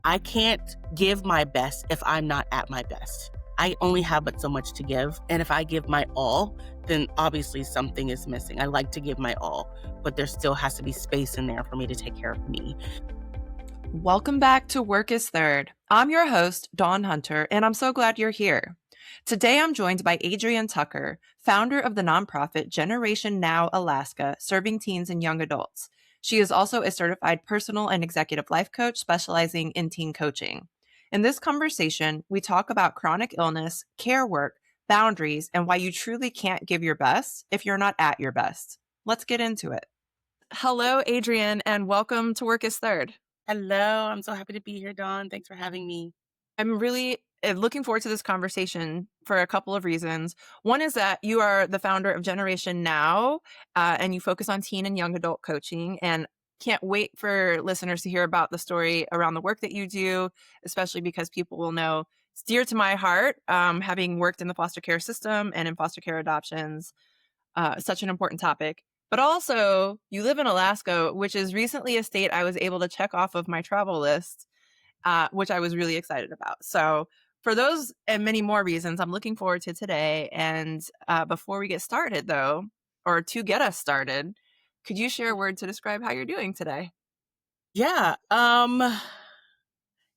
I can't give my best if I'm not at my best. I only have but so much to give. And if I give my all, then obviously something is missing. I like to give my all, but there still has to be space in there for me to take care of me. Welcome back to Work is Third. I'm your host, Dawn Hunter, and I'm so glad you're here. Today, I'm joined by Adrienne Tucker, founder of the nonprofit Generation Now Alaska, serving teens and young adults. She is also a certified personal and executive life coach specializing in teen coaching. In this conversation, we talk about chronic illness, care work, boundaries, and why you truly can't give your best if you're not at your best. Let's get into it. Hello, Adrienne, and welcome to Work is Third. Hello, I'm so happy to be here, Dawn. Thanks for having me. I'm really looking forward to this conversation for a couple of reasons. One is that you are the founder of Generation Now, and you focus on teen and young adult coaching. And can't wait for listeners to hear about the story around the work that you do, especially because people will know it's dear to my heart, having worked in the foster care system and in foster care adoptions. Such an important topic. But also, you live in Alaska, which is recently a state I was able to check off of my travel list, which I was really excited about. So for those and many more reasons, I'm looking forward to today. And before we get started, though, or to get us started, could you share a word to describe how you're doing today? Yeah,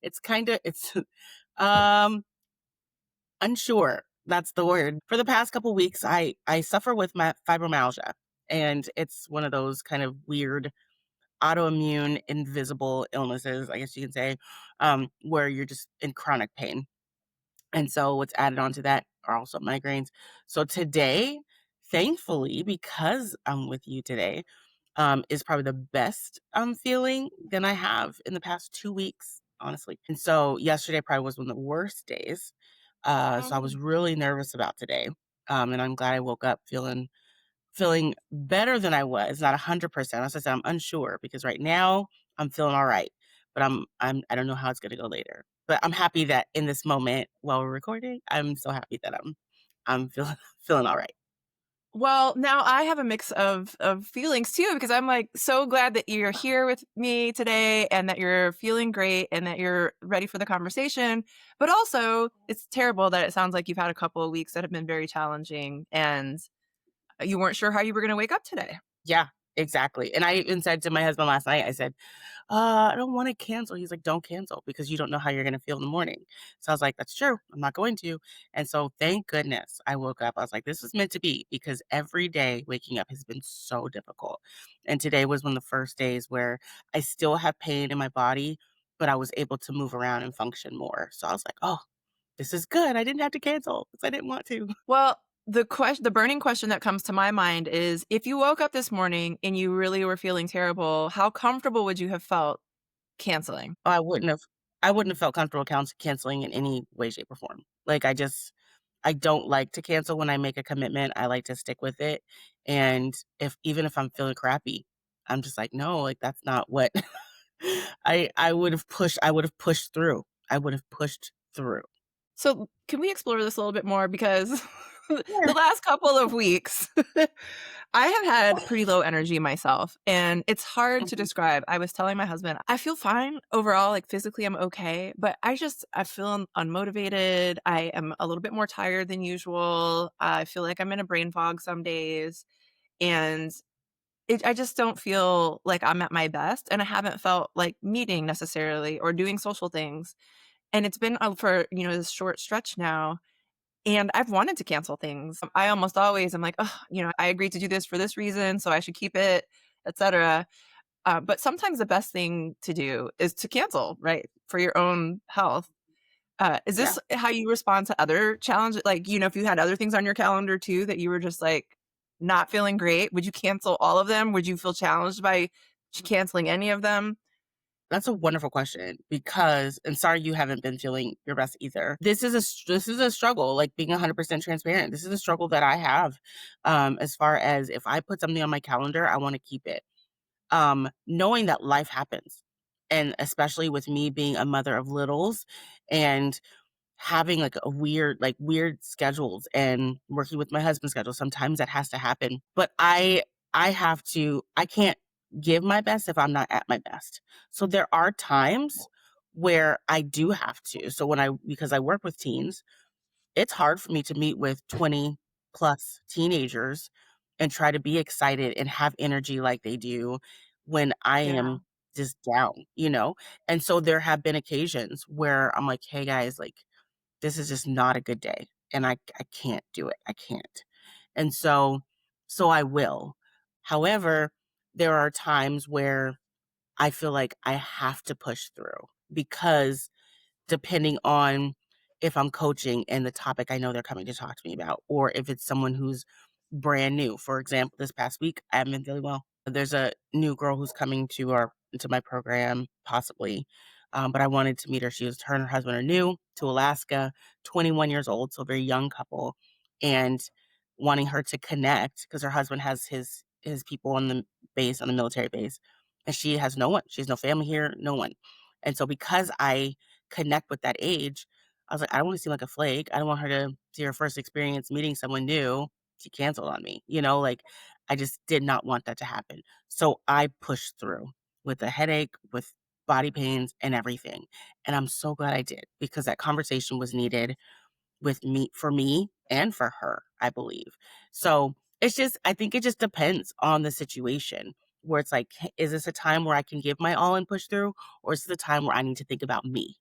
it's unsure. That's the word. For the past couple weeks, I suffer with my fibromyalgia, and it's one of those kind of weird autoimmune invisible illnesses, I guess you can say, where you're just in chronic pain. And so what's added on to that are also migraines. So today, thankfully, because I'm with you today, is probably the best feeling than I have in the past 2 weeks, honestly. And so yesterday probably was one of the worst days. So I was really nervous about today. And I'm glad I woke up feeling better than I was, not 100%. As I said, I'm unsure because right now I'm feeling all right, but I don't know how it's going to go later. But I'm happy that in this moment while we're recording, I'm so happy that I'm feeling all right. Well, now I have a mix of feelings too, because I'm like so glad that you're here with me today and that you're feeling great and that you're ready for the conversation. But also, it's terrible that it sounds like you've had a couple of weeks that have been very challenging and you weren't sure how you were going to wake up today. Yeah, exactly. And I even said to my husband last night, I said, I don't want to cancel. He's like, don't cancel because you don't know how you're going to feel in the morning. So I was like, that's true. I'm not going to. And so thank goodness I woke up. I was like, this is meant to be because every day waking up has been so difficult. And today was one of the first days where I still have pain in my body, but I was able to move around and function more. So I was like, oh, this is good. I didn't have to cancel because I didn't want to. Well, the burning question that comes to my mind is if you woke up this morning and you really were feeling terrible, how comfortable would you have felt canceling? Oh, I wouldn't have felt comfortable canceling in any way, shape, or form. Like, I don't like to cancel when I make a commitment. I like to stick with it. And even if I'm feeling crappy, I'm just like, no, like that's not what I would have pushed through. I would have pushed through. So can we explore this a little bit more? Because Yeah. the last couple of weeks, I have had pretty low energy myself, and it's hard to Mhm. describe. I was telling my husband, I feel fine overall, like physically I'm okay, but I feel unmotivated. I am a little bit more tired than usual. I feel like I'm in a brain fog some days, and I just don't feel like I'm at my best, and I haven't felt like meeting necessarily or doing social things. And it's been for, this short stretch now, and I've wanted to cancel things. I almost always am like, "Oh, I agreed to do this for this reason, so I should keep it," etc. But sometimes the best thing to do is to cancel, right? For your own health. Is Yeah. this how you respond to other challenges? Like, if you had other things on your calendar too that you were just like not feeling great, would you cancel all of them? Would you feel challenged by canceling any of them? That's a wonderful question because, and sorry you haven't been feeling your best either. This is a struggle, like being 100% transparent. This is a struggle that I have, as far as if I put something on my calendar, I want to keep it. Knowing that life happens, and especially with me being a mother of littles, and having like weird schedules and working with my husband's schedule, sometimes that has to happen. But I can't give my best if I'm not at my best. So there are times where I do have to. So because I work with teens, it's hard for me to meet with 20 plus teenagers and try to be excited and have energy like they do when I Yeah. am just down? And so there have been occasions where I'm like, hey guys, like, this is just not a good day. And I can't do it. I can't. And so I will. However, there are times where I feel like I have to push through because depending on if I'm coaching and the topic I know they're coming to talk to me about, or if it's someone who's brand new. For example, this past week, I haven't been feeling well. There's a new girl who's coming into my program, possibly. But I wanted to meet her. Her and her husband are new to Alaska, 21 years old, so a very young couple, and wanting her to connect because her husband has his people on the base, on the military base, and she has no one. She has no family here, no one. And so because I connect with that age, I was like, I don't want to seem like a flake. I don't want her to see her first experience meeting someone new. She canceled on me, like I just did not want that to happen. So I pushed through with a headache, with body pains and everything. And I'm so glad I did because that conversation was needed for me and for her, I believe. So I think it just depends on the situation where it's like, is this a time where I can give my all and push through? Or is it a time where I need to think about me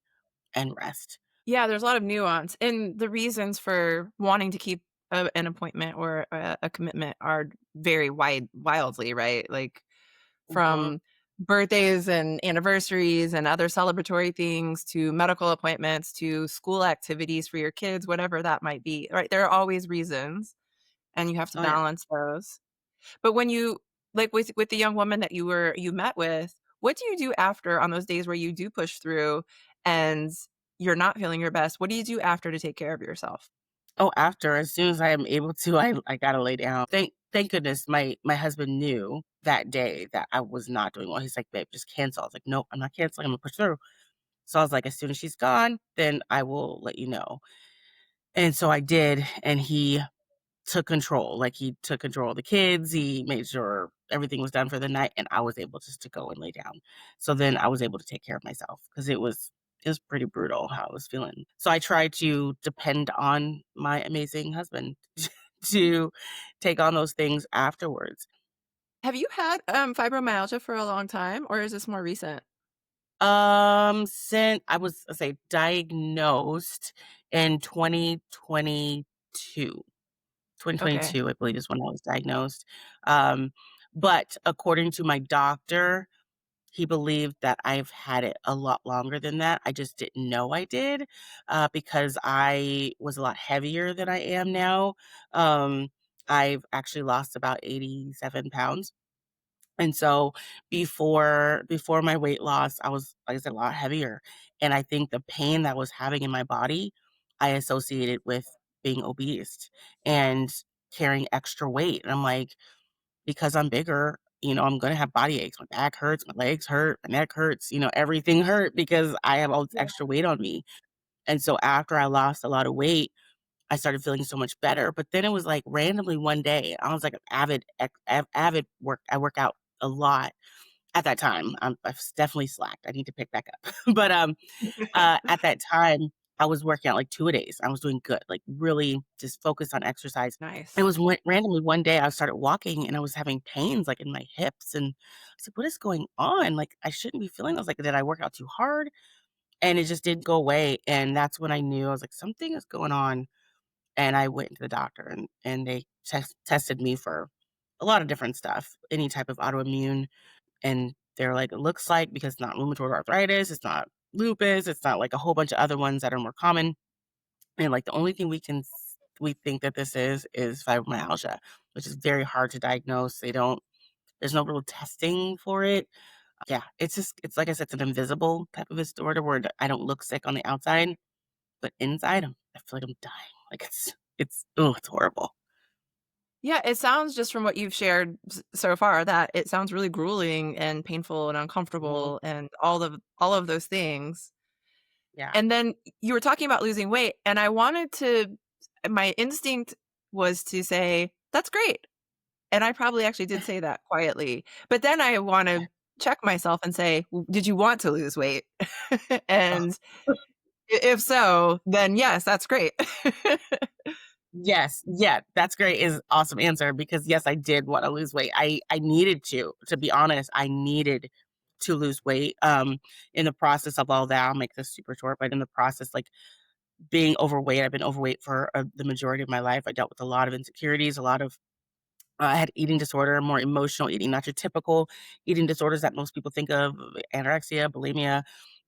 and rest? Yeah, there's a lot of nuance, and the reasons for wanting to keep an appointment or a commitment are very wildly, right? Like, Mhm. from birthdays and anniversaries and other celebratory things to medical appointments to school activities for your kids, whatever that might be, right? There are always reasons, and you have to Oh, yeah. balance those. But when you like, with the young woman that you met with, what do you do after on those days where you do push through and you're not feeling your best? What do you do after to take care of yourself? Oh, after, as soon as I am able to, I gotta lay down. Thank goodness my husband knew that day that I was not doing well. He's like, "Babe, just cancel." I was like, "Nope, I'm not canceling. I'm gonna push through." So I was like, "As soon as she's gone, then I will let you know." And so I did, and he took control. Like, he took control of the kids. He made sure everything was done for the night, and I was able just to go and lay down. So then I was able to take care of myself because it was pretty brutal how I was feeling. So I try to depend on my amazing husband to take on those things afterwards. Have you had, fibromyalgia for a long time, or is this more recent? Since I was, let's say, diagnosed in 2022. Okay. 2022, I believe, is when I was diagnosed. Um, but according to my doctor, he believed that I've had it a lot longer than that. I just didn't know I did, because I was a lot heavier than I am now. Um, I've actually lost about 87 pounds. And so before my weight loss, I was, like I said, a lot heavier. And I think the pain that I was having in my body, I associated with being obese and carrying extra weight. And I'm like, because I'm bigger, I'm gonna have body aches. My back hurts, my legs hurt, my neck hurts, everything hurt because I have all this Yeah. extra weight on me. And so after I lost a lot of weight, I started feeling so much better. But then it was like randomly one day, I was like an avid I work out a lot at that time. I've definitely slacked. I need to pick back up. But at that time, I was working out like 2 a days. I was doing good, like really just focused on exercise. It Nice. was randomly one day I started walking and I was having pains like in my hips. And I was like, what is going on? Like, I shouldn't be feeling. I was like, did I work out too hard? And it just didn't go away. And that's when I knew I was like, something is going on. And I went to the doctor and they tested me for a lot of different stuff, any type of autoimmune. And they're like, it looks like because it's not rheumatoid arthritis, it's not lupus, it's not like a whole bunch of other ones that are more common. And like the only thing we think that this is fibromyalgia, which is very hard to diagnose. There's no real testing for it. Yeah, it's like I said, it's an invisible type of a disorder where I don't look sick on the outside, but inside I feel like I'm dying. Like it's horrible. Yeah, it sounds just from what you've shared so far that it sounds really grueling and painful and Mhm. uncomfortable and all of those things. Yeah. And then you were talking about losing weight, and I wanted to my instinct was to say, "That's great." And I probably actually did say that quietly. But then I wanna Okay. check myself and say, Did you want to lose weight?" Oh, And if so, then yes, that's great. yes, yeah, that's great is awesome answer because yes, I did wanna lose weight. I needed to be honest, I needed to lose weight. In the process of all that, I'll make this super short, but in the process, like, being overweight, I've been overweight for, the majority of my life. I dealt with a lot of insecurities, a lot of I had eating disorder, more emotional eating, not your typical eating disorders that most people think of, anorexia, bulimia,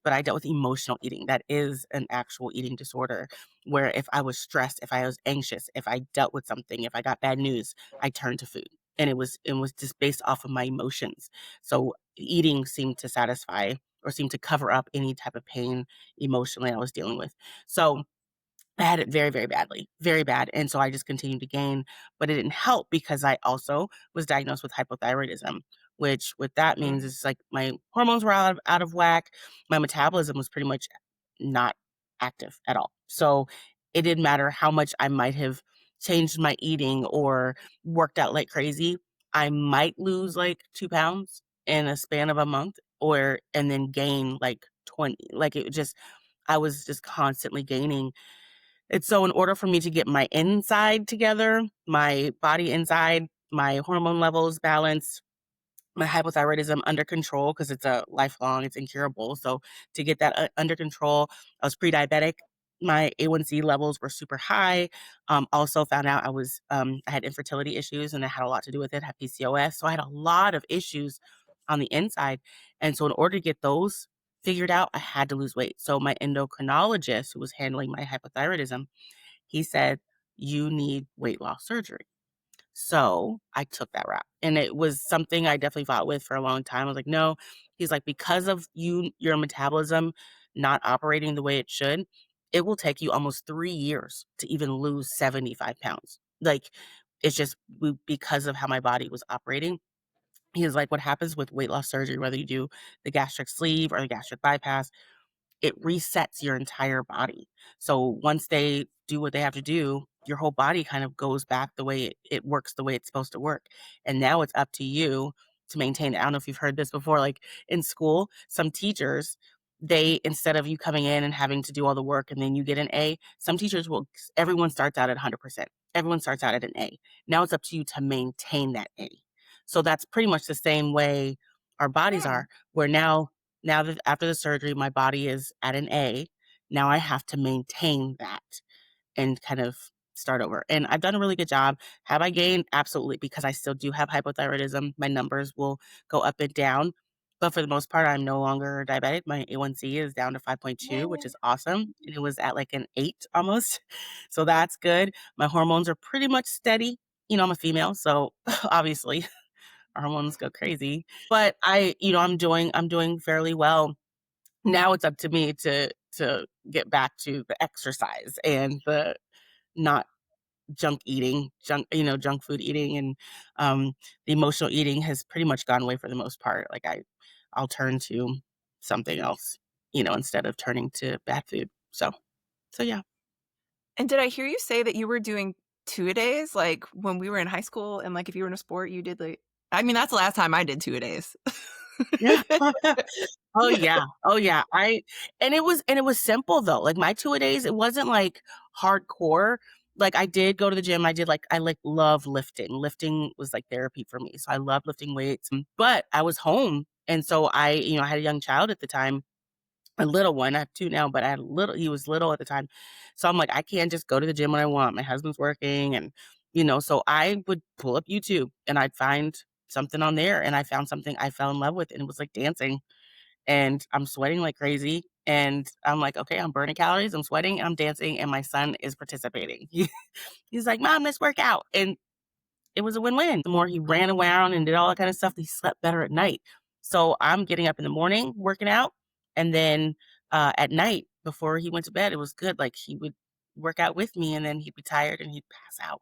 but I dealt with emotional eating. That is an actual eating disorder where if I was stressed, if I was anxious, if I dealt with something, if I got bad news, I turned to food. And it was just based off of my emotions. So eating seemed to satisfy or seemed to cover up any type of pain emotionally I was dealing with. So I had it very, very badly, very bad, and so I just continued to gain, but it didn't help because I also was diagnosed with hypothyroidism, which what that means Mm. is, like, my hormones were out of whack, my metabolism was pretty much not active at all. So, it didn't matter how much I might have changed my eating or worked out like crazy, I might lose, like, 2 pounds in a span of a month or and then gain, like, 20, like, it just I was just constantly gaining and so in order for me to get my inside together, my body inside, my hormone levels balanced, my hypothyroidism under control because it's a lifelong, it's incurable. So to get that under control, I was pre-diabetic. My A1C levels were super high. Also found out I had infertility issues and it had a lot to do with it. Had PCOS, so I had a lot of issues on the inside. And so in order to get those figured out, I had to lose weight. So my endocrinologist, who was handling my hypothyroidism, he said, "You need weight loss surgery." So, I took that route, and it was something I definitely fought with for a long time. I was like, "No." He's like, "Because of your metabolism not operating the way it should, it will take you almost 3 years to even lose 75 pounds." Like, it's just because of how my body was operating. He's like, "What happens with weight loss surgery, whether you do the gastric sleeve or the gastric bypass, it resets your entire body. So once they do what they have to do, your whole body kind of goes back the way it works the way it's supposed to work. And now it's up to you to maintain it. I don't know if you've heard this before, like in school, some teachers, they instead of you coming in and having to do all the work and then you get an A, some teachers will everyone starts out at 100%. Everyone starts out at an A. Now it's up to you to maintain that A. So that's pretty much the same way our bodies Hmm. are, where now that after the surgery, my body is at an A, now I have to maintain that and kind of start over. And I've done a really good job. Have I gained? Absolutely, because I still do have hypothyroidism. My numbers will go up and down. But for the most part, I'm no longer diabetic. My A1C is down to 5.2, which Yay. is awesome. And it was at like an 8 almost. So that's good. My hormones are pretty much steady. I'm a female, so obviously our hormones go crazy. But I'm doing fairly well. Now it's up to me to get back to the exercise and the not junk eating, junk food eating, and, the emotional eating has pretty much gone away for the most part. Like, I'll turn to something else, instead of turning to bad food. So yeah. And did I hear you say that you were doing two-a-days, like, when we were in high school and, like, if you were in a sport, you did, like I mean, that's the last time I did two-a-days. Yeah. Oh, yeah. Oh, yeah. And it was simple, though. Like, my two-a-days, it wasn't, like, hardcore. Like, I did go to the gym. I love lifting. Lifting was, like, therapy for me, so I love lifting weights, but I was home, and so I had a young child at the time, a little one. I have 2 now, but I had a little he was little at the time. So I'm like, "I can't just go to the gym when I want. My husband's working," and, so I would pull up YouTube, and I'd find something on there, and I found something I fell in love with, and it was, like, dancing and I'm sweating like crazy. And I'm like, okay, I'm burning calories, I'm sweating, I'm dancing, and my son is participating. He's like, Mom, let's work out. And it was a win-win. The more he ran around and did all that kind of stuff, he slept better at night. So I'm getting up in the morning, working out, and then at night before he went to bed, it was good. Like he would work out with me and then he'd be tired and he'd pass out.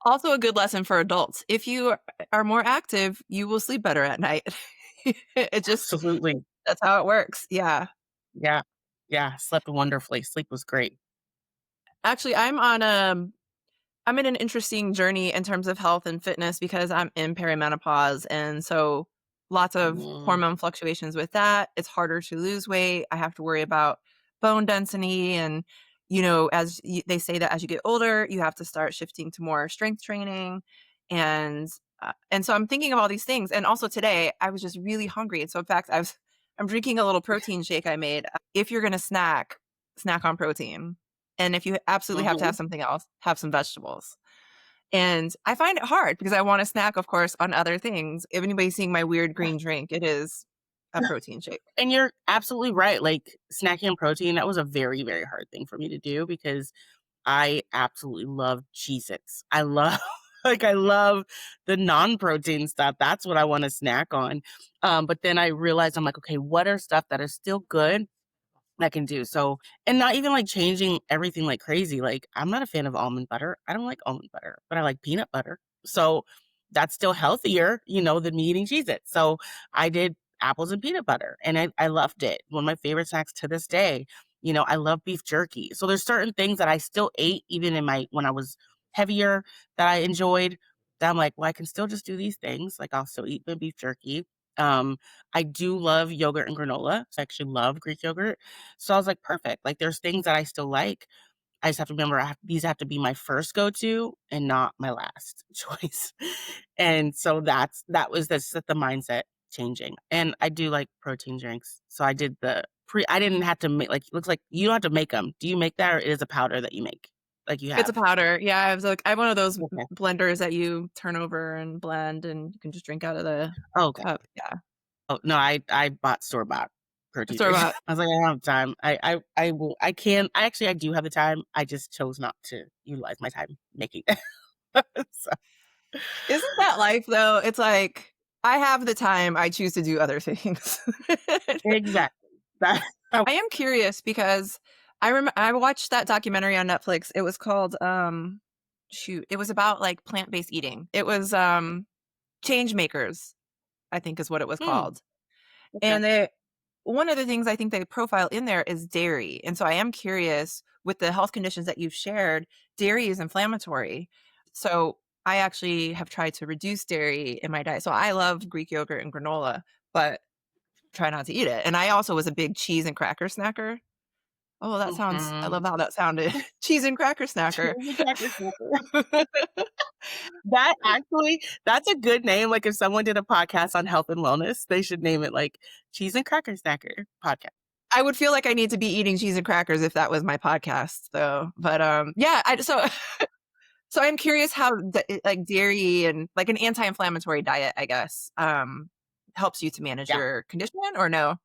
Also a good lesson for adults. If you are more active, you will sleep better at night. It just Absolutely. that's how it works. Yeah. Yeah. Yeah. Slept wonderfully. Sleep was great. Actually, I'm in an interesting journey in terms of health and fitness because I'm in perimenopause, and so lots of Mm. hormone fluctuations with that. It's harder to lose weight. I have to worry about bone density and, they say that as you get older, you have to start shifting to more strength training and so I'm thinking of all these things. And also today I was just really hungry. And so in fact, I'm drinking a little protein shake I made. If you're going to snack on protein. And if you absolutely have to Mhm. have something else, have some vegetables. And I find it hard because I want to snack, of course, on other things. If anybody's seeing my weird green drink, it is a protein shake. And you're absolutely right. Like snacking on protein, that was a very, very hard thing for me to do because I absolutely love Cheez-Its. I love I love the non-protein stuff. That's what I want to snack on. But then I realized I'm like, okay, what are stuff that are still good I can do? So, and not even like changing everything like crazy. Like, I'm not a fan of almond butter. I don't like almond butter, but I like peanut butter. So that's still healthier, than me eating Cheez It. So I did apples and peanut butter and I loved it. One of my favorite snacks to this day. I love beef jerky. So there's certain things that I still ate even when I was heavier that I enjoyed that I'm like, well, I can still just do these things. Like I'll still eat the beef jerky. Um, I do love yogurt and granola. So I actually love Greek yogurt. So I was like, perfect. Like there's things that I still like. I just have to remember these have to be my first go-to and not my last choice. And so that was the mindset changing. And I do like protein drinks. So I did I didn't have to make, like, it looks like you don't have to make them. Do you make that or it is a powder that you make? Like you It's a have? powder. Yeah, I have one of those Okay. blenders that you turn over and blend, and you can just drink out of the Okay. cup. Yeah, Oh, no, I bought store-bought protein store drinks. bought. I was like, "I don't have time." I will I can I do have the time, I just chose not to utilize my time making it. So Isn't that life though? It's like I have the time. I choose to do other things. exactly. That I am curious because I watched that documentary on Netflix. It was called shoot, it was about like plant-based eating. It was Change Makers, I think is what it was Hmm, called. okay. And one of the things I think they profile in there is dairy. And so I am curious with the health conditions that you've shared, dairy is inflammatory. So I actually have tried to reduce dairy in my diet. So I love Greek yogurt and granola, but try not to eat it. And I also was a big cheese and cracker snacker. Oh, I Mhm. love how that sounded. Cheese and cracker snacker. Cheesy cracker snapper. That's a good name, like, if someone did a podcast on health and wellness, they should name it, like, Cheese and Cracker Snacker Podcast. I would feel like I need to be eating cheese and crackers if that was my podcast though. But yeah, so I'm curious how like dairy and like an anti-inflammatory diet, I guess, helps you to manage Yeah. your condition or no?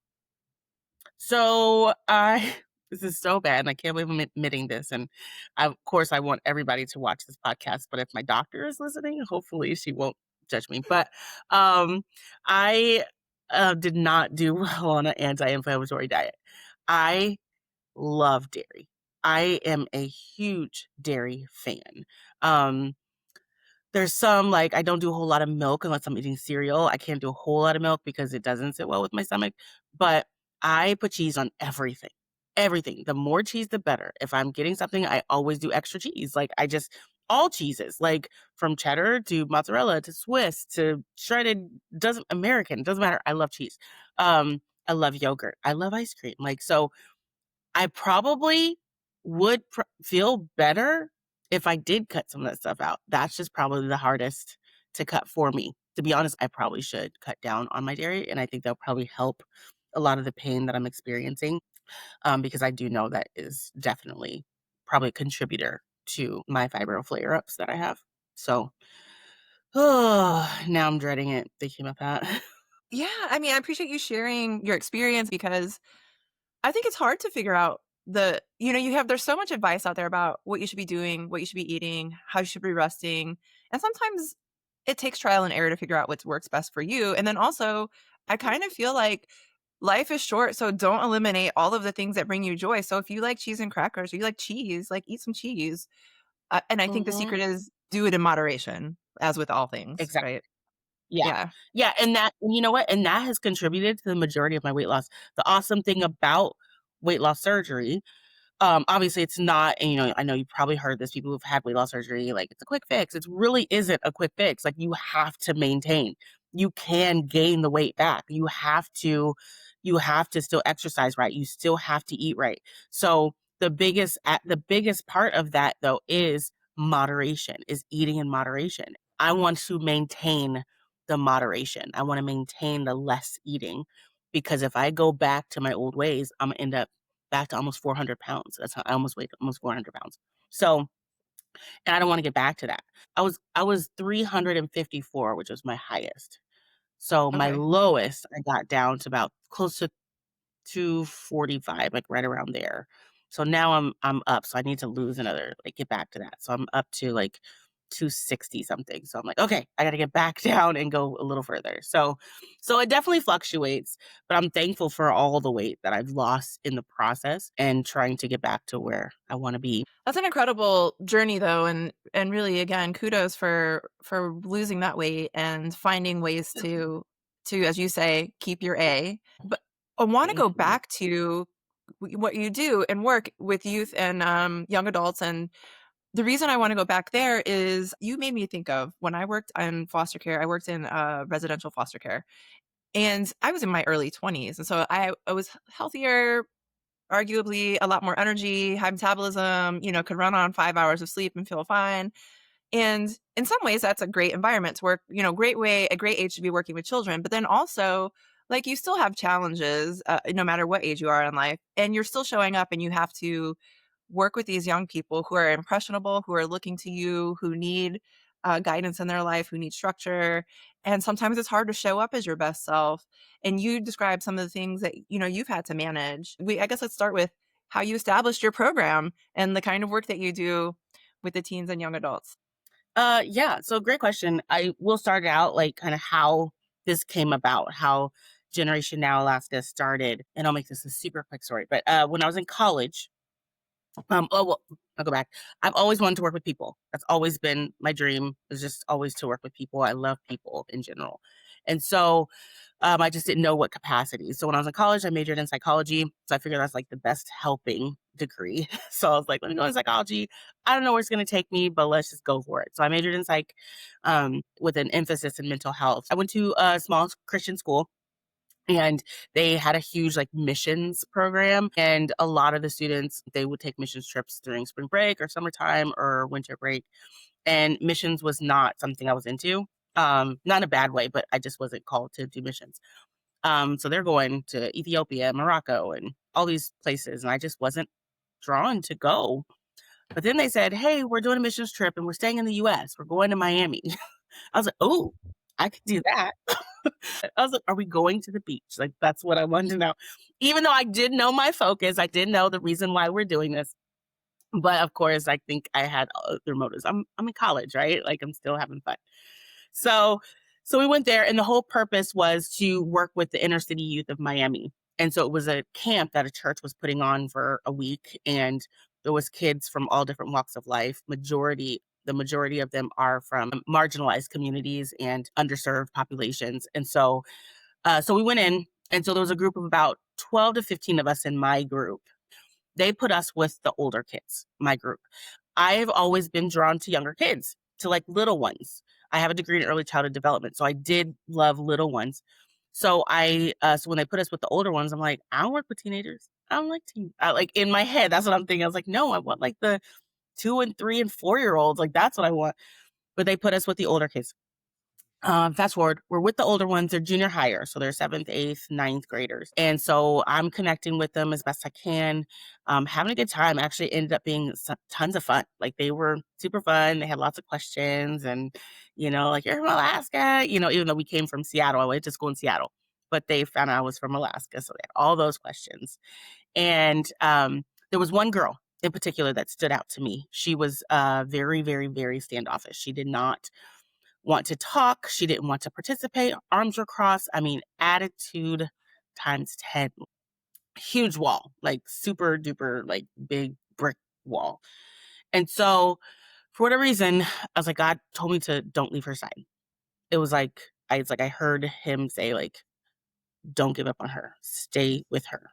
So, I this is so bad, and I can't believe I'm admitting this, and of course, I want everybody to watch this podcast, but if my doctor is listening, hopefully she won't judge me, but, I, did not do well on an anti-inflammatory diet. I love dairy. I am a huge dairy fan. Um, there's some like I don't do a whole lot of milk unless I'm eating cereal. I can't do a whole lot of milk because it doesn't sit well with my stomach, but I put cheese on everything. Everything. The more cheese, the better. If I'm getting something, I always do extra cheese. Like I just all cheeses, like from cheddar to mozzarella to Swiss to shredded, doesn't American, doesn't matter. I love cheese. I love yogurt. I love ice cream. Like so I probably would feel better if I did cut some of that stuff out. That's just probably the hardest to cut for me. To be honest, I probably should cut down on my dairy, and I think that'll probably help a lot of the pain that I'm experiencing, because I do know that is definitely probably a contributor to my fibro flare-ups that I have. So, now I'm dreading it thinking about that. Yeah, I mean, I appreciate you sharing your experience because I think it's hard to figure out there's so much advice out there about what you should be doing, what you should be eating, how you should be resting. And sometimes it takes trial and error to figure out what works best for you. And then also, I kind of feel like life is short, so don't eliminate all of the things that bring you joy. So if you like cheese and crackers or you like cheese, like eat some cheese. And I think the Mhm. secret is do it in moderation, as with all things, Exactly. right? Yeah. Yeah. Yeah, and you know what? And that has contributed to the majority of my weight loss. The awesome thing about weight loss surgery, obviously it's not, and I know you probably heard this, people who've had weight loss surgery, like it's a quick fix. It really isn't a quick fix. Like you have to maintain. you can gain the weight back. You have to still exercise right. You still have to eat right. So the biggest part of that though is moderation, is eating in moderation. I want to maintain the moderation. I want to maintain the less eating, because if I go back to my old ways, I'm gonna end up back to almost 400 pounds. That's how I almost weighed almost 400 pounds. So, and I don't want to get back to that. I was 354, which was my highest. So my Okay. lowest, I got down to about close to 245, like right around there. So now I'm up. So I need to lose another, like get back to that. So I'm up to like 260 something. So I'm like, okay, I got to get back down and go a little further. So it definitely fluctuates, but I'm thankful for all the weight that I've lost in the process and trying to get back to where I want to be. That's an incredible journey though, and really again, kudos for losing that weight and finding ways to, as you say, keep your A. But I want to Thank go you. back to what you do and work with youth and young adults. And the reason I want to go back there is you made me think of when I worked in foster care. I worked in residential foster care, and I was in my early 20s, and so I was healthier, arguably a lot more energy, high metabolism, could run on 5 hours of sleep and feel fine. And in some ways, that's a great environment to work, a great age to be working with children. But then also, like, you still have challenges, no matter what age you are in life, and you're still showing up and you have to work with these young people who are impressionable, who are looking to you, who need guidance in their life, who need structure. And sometimes it's hard to show up as your best self. And you describe some of the things that you've had to manage. I guess let's start with how you established your program and the kind of work that you do with the teens and young adults. Yeah, so great question. I will start it out like kind of how this came about, how Generation Now Alaska started, and I'll make this a super quick story. But when I was in college, oh well, I'll go back. I've always wanted to work with people. That's always been my dream. Is just always to work with people. I love people in general, and so I just didn't know what capacity. So when I was in college, I majored in psychology. So I figured that's like the best helping degree. So I was like, let me go in psychology. I don't know where it's going to take me, but let's just go for it. So I majored in psych with an emphasis in mental health. I went to a small Christian school, and they had a huge like missions program, and a lot of the students, they would take missions trips during spring break or summertime or winter break, and missions was not something I was into. Not in a bad way, but I just wasn't called to do missions. So they're going to Ethiopia, Morocco, and all these places, and I just wasn't drawn to go. But then they said, "Hey, we're doing a missions trip, and we're staying in the U.S. We're going to Miami." I was like, "Oh, I could do that." I was like, "Are we going to the beach?" Like that's what I wanted to know. Even though I did know my focus, I did know the reason why we're doing this. But of course, I think I had other motives. I'm in college, right? Like I'm still having fun. So so we went there, and the whole purpose was to work with the inner city youth of Miami. And so it was a camp that a church was putting on for a week, and there was kids from all different walks of life. The majority of them are from marginalized communities and underserved populations. And so we went in, and so there was a group of about 12 to 15 of us in my group. They put us with the older kids, my group. I've always been drawn to younger kids, to like little ones. I have a degree in early childhood development, so I did love little ones. So when they put us with the older ones, I'm like, I don't work with teenagers. I don't like teen. Like in my head, that's what I'm thinking. I was like, no, I want like the 2 and 3 and 4 year olds. Like that's what I want. But they put us with the older kids. Fast forward, we're with the older ones. They're junior higher, so they're seventh, eighth, ninth graders, and so I'm connecting with them as best I can, having a good time. Actually, ended up being tons of fun. Like they were super fun. They had lots of questions, and like you're from Alaska. Even though we came from Seattle, I went to school in Seattle, but they found out I was from Alaska, so they had all those questions. And there was one girl in particular that stood out to me. She was very, very, very standoffish. She did not want to talk. She didn't want to participate. Arms were crossed. I mean, attitude times 10. Huge wall, like super duper, like big brick wall. And so for whatever reason, I was like, God told me to don't leave her side. It's like I heard him say, like, don't give up on her. Stay with her.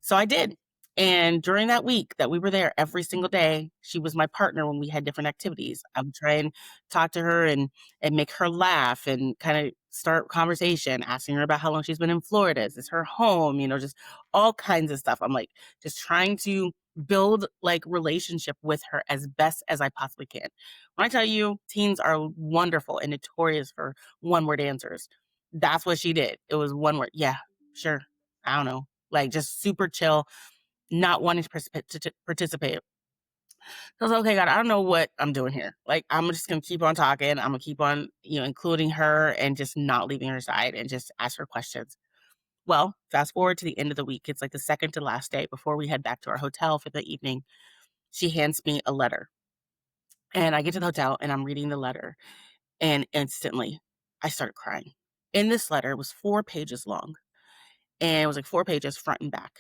So I did. And during that week that we were there every single day, she was my partner when we had different activities. I would try and talk to her and make her laugh and kind of start conversation, asking her about how long she's been in Florida. Is this her home? Just all kinds of stuff. I'm like just trying to build like relationship with her as best as I possibly can. When I tell you teens are wonderful and notorious for one word answers, that's what she did. It was one word. Yeah, sure. I don't know. Like just super chill, not wanting to participate. So I was like, okay, God, I don't know what I'm doing here. Like, I'm just gonna keep on talking. I'm gonna keep on, including her and just not leaving her side and just ask her questions. Well, fast forward to the end of the week. It's like the second to last day before we head back to our hotel for the evening. She hands me a letter. And I get to the hotel and I'm reading the letter. And instantly I started crying. In this letter, it was 4 pages long. And it was like 4 pages front and back.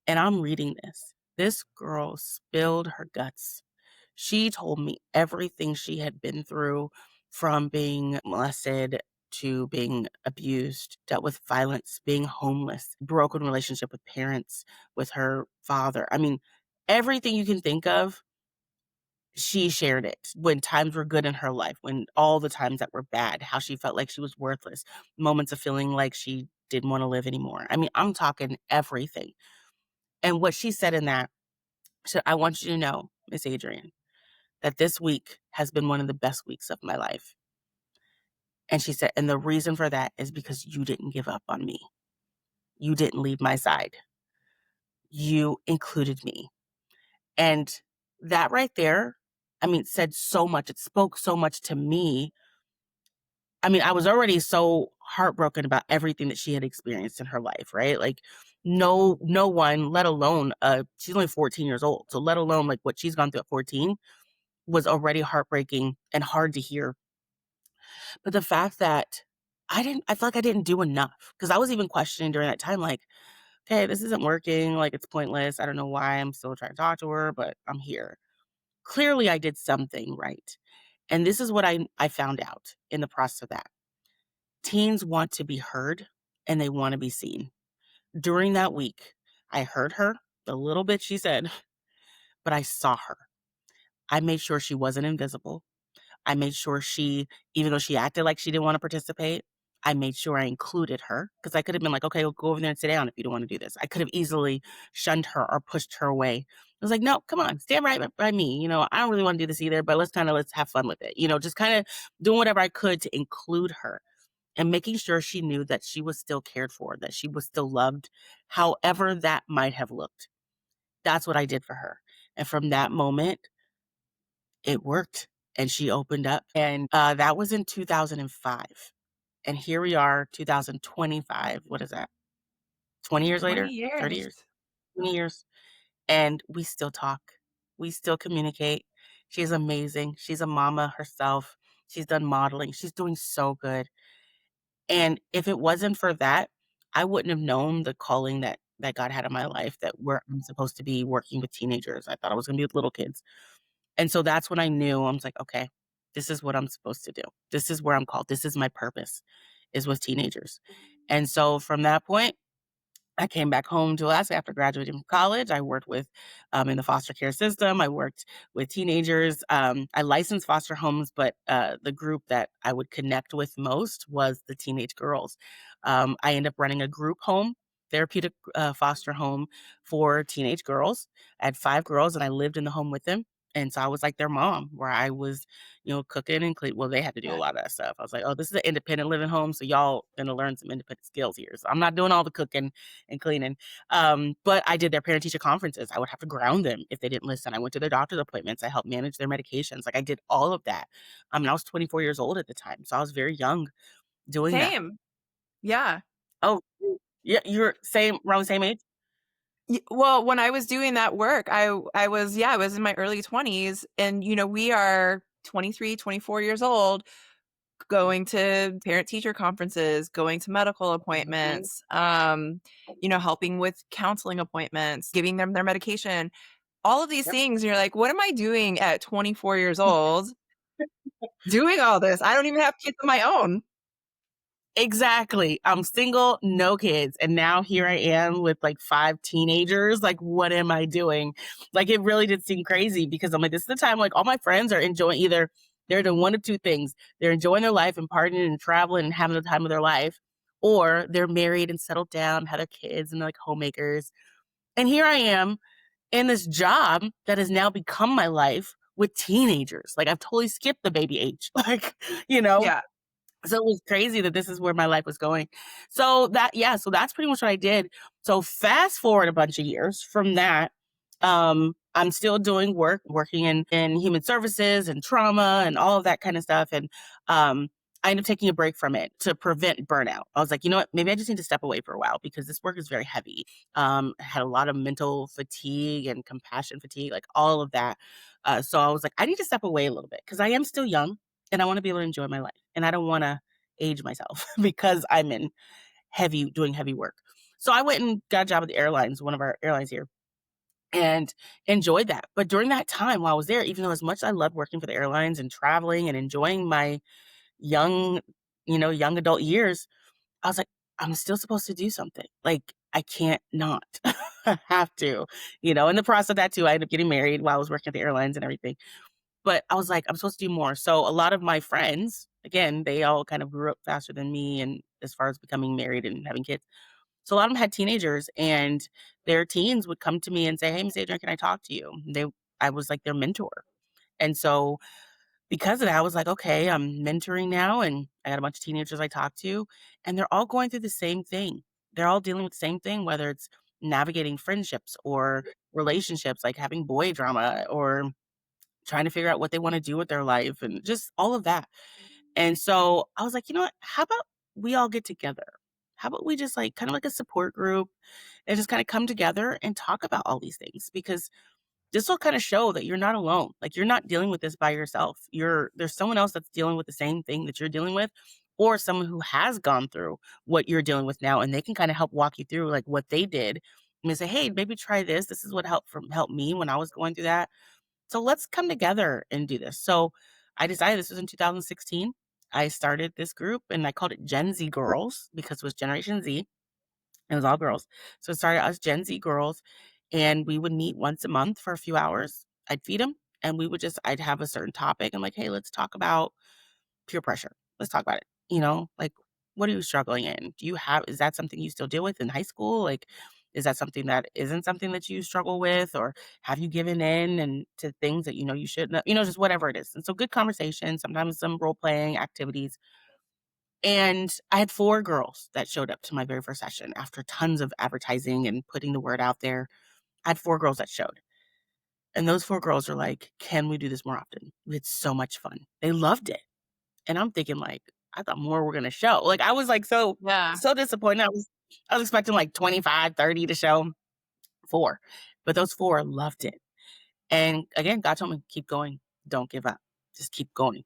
And I'm reading this. This girl spilled her guts. She told me everything she had been through, from being molested to being abused, dealt with violence, being homeless, broken relationship with parents, with her father. I mean, everything you can think of, she shared it. When times were good in her life, when all the times that were bad, how she felt like she was worthless, moments of feeling like she didn't want to live anymore. I mean, I'm talking everything. And what she said in that, so I want you to know, Miss Adrienne, that this week has been one of the best weeks of my life. And she said, and the reason for that is because you didn't give up on me. You didn't leave my side. You included me. And that right there, I mean, said so much. It spoke so much to me. I mean, I was already so heartbroken about everything that she had experienced in her life, right? Like no one, let alone she's only 14 years old. So let alone like what she's gone through at 14 was already heartbreaking and hard to hear. But the fact that I feel like I didn't do enough, because I was even questioning during that time, like, okay, this isn't working. Like, it's pointless. I don't know why I'm still trying to talk to her, but I'm here. Clearly, I did something right. And this is what I found out in the process of that. Teens want to be heard and they want to be seen. During that week, I heard her, the little bit she said, but I saw her. I made sure she wasn't invisible. I made sure even though she acted like she didn't want to participate, I made sure I included her, because I could have been like, okay, well, go over there and sit down if you don't want to do this. I could have easily shunned her or pushed her away. I was like, no, come on, stand right by me. I don't really want to do this either, but let's have fun with it. Just kind of doing whatever I could to include her and making sure she knew that she was still cared for, that she was still loved, however that might have looked. That's what I did for her. And from that moment, it worked, and she opened up, and, that was in 2005, and here we are, 2025, what is that? 20 years 20 later? 30 years. years? 20 years, and we still talk. We still communicate. She's amazing. She's a mama herself. She's done modeling. She's doing so good, and if it wasn't for that, I wouldn't have known the calling that God had in my life, that where I'm supposed to be working with teenagers. I thought I was gonna be with little kids. And so that's when I knew, I was like, okay, this is what I'm supposed to do. This is where I'm called. This is my purpose, is with teenagers. And so from that point, I came back home to Alaska after graduating from college. I worked with in the foster care system. I worked with teenagers. I licensed foster homes, but the group that I would connect with most was the teenage girls. I ended up running a group home, therapeutic foster home for teenage girls. I had 5 girls, and I lived in the home with them. And so I was like their mom, where I was, cooking and clean. Well, they had to do a lot of that stuff. I was like, oh, this is an independent living home, so y'all gonna learn some independent skills here. So I'm not doing all the cooking and cleaning. But I did their parent teacher conferences. I would have to ground them if they didn't listen. I went to their doctor's appointments. I helped manage their medications. Like I did all of that. I was 24 years old at the time, so I was very young doing that. Same. Yeah. Oh, yeah, you're around the same age? Well, when I was doing that work, I was, yeah, I was in my early 20s, and we are 23, 24 years old, going to parent teacher conferences, going to medical Mhm. appointments, helping with counseling appointments, giving them their medication, all of these Yep. things. And you're like, what am I doing at 24 years old doing all this? I don't even have kids of my own. Exactly. I'm single, no kids. And now here I am with like 5 teenagers. Like, what am I doing? Like, it really did seem crazy because I'm like, this is the time like all my friends are enjoying either they're doing one of two things. They're enjoying their life and partying and traveling and having the time of their life, or they're married and settled down, have their kids and they're like homemakers. And here I am in this job that has now become my life with teenagers. Like I've totally skipped the baby age. Like, you know, Yeah. so it was crazy that this is where my life was going. So so that's pretty much what I did. So fast forward a bunch of years from that, I'm still doing working in human services and trauma and all of that kind of stuff. And I ended up taking a break from it to prevent burnout. I was like, you know what, maybe I just need to step away for a while because this work is very heavy. I had a lot of mental fatigue and compassion fatigue, like all of that. So I was like, I need to step away a little bit because I am still young and I want to be able to enjoy my life. And I don't want to age myself because I'm in doing heavy work. So I went and got a job at the airlines, one of our airlines here, and enjoyed that. But during that time while I was there, even though as much as I loved working for the airlines and traveling and enjoying my young, young adult years, I was like, I'm still supposed to do something. Like, I can't not. I have to, in the process of that too, I ended up getting married while I was working at the airlines and everything. But I was like, I'm supposed to do more. So a lot of my friends, again, they all kind of grew up faster than me and as far as becoming married and having kids. So a lot of them had teenagers and their teens would come to me and say, "Hey, Miss Adrienne, can I talk to you?" I was like their mentor. And so because of that, I was like, okay, I'm mentoring now and I got a bunch of teenagers I talk to and they're all going through the same thing. They're all dealing with the same thing, whether it's navigating friendships or relationships, like having boy drama or trying to figure out what they want to do with their life and just all of that. And so I was like, you know what? How about we all get together? How about we just like kind of like a support group and just kind of come together and talk about all these things because this will kind of show that you're not alone. Like you're not dealing with this by yourself. There's someone else that's dealing with the same thing that you're dealing with or someone who has gone through what you're dealing with now and they can kind of help walk you through like what they did and say, "Hey, maybe try this. This is what helped me when I was going through that. So let's come together and do this." So I decided this was in 2016. I started this group and I called it Gen Z Girls because it was Generation Z. It was all girls. So it started as Gen Z Girls and we would meet once a month for a few hours. I'd feed them and I'd have a certain topic. I'm like, "Hey, let's talk about peer pressure. Let's talk about it. Like what are you struggling in? Is that something you still deal with in high school? Like, is that something that isn't something that you struggle with? Or have you given in and to things that you shouldn't, just whatever it is." And so good conversation, sometimes some role playing activities. And I had 4 girls that showed up to my very first session after tons of advertising and putting the word out there. I had 4 girls that showed. And those 4 girls are like, "Can we do this more often? We had so much fun." They loved it. And I'm thinking like, I thought more were gonna show. Like I was like Yeah. so disappointed. I was expecting like 25, 30 to show. 4. But those 4 loved it. And again, God told me, "Keep going. Don't give up. Just keep going."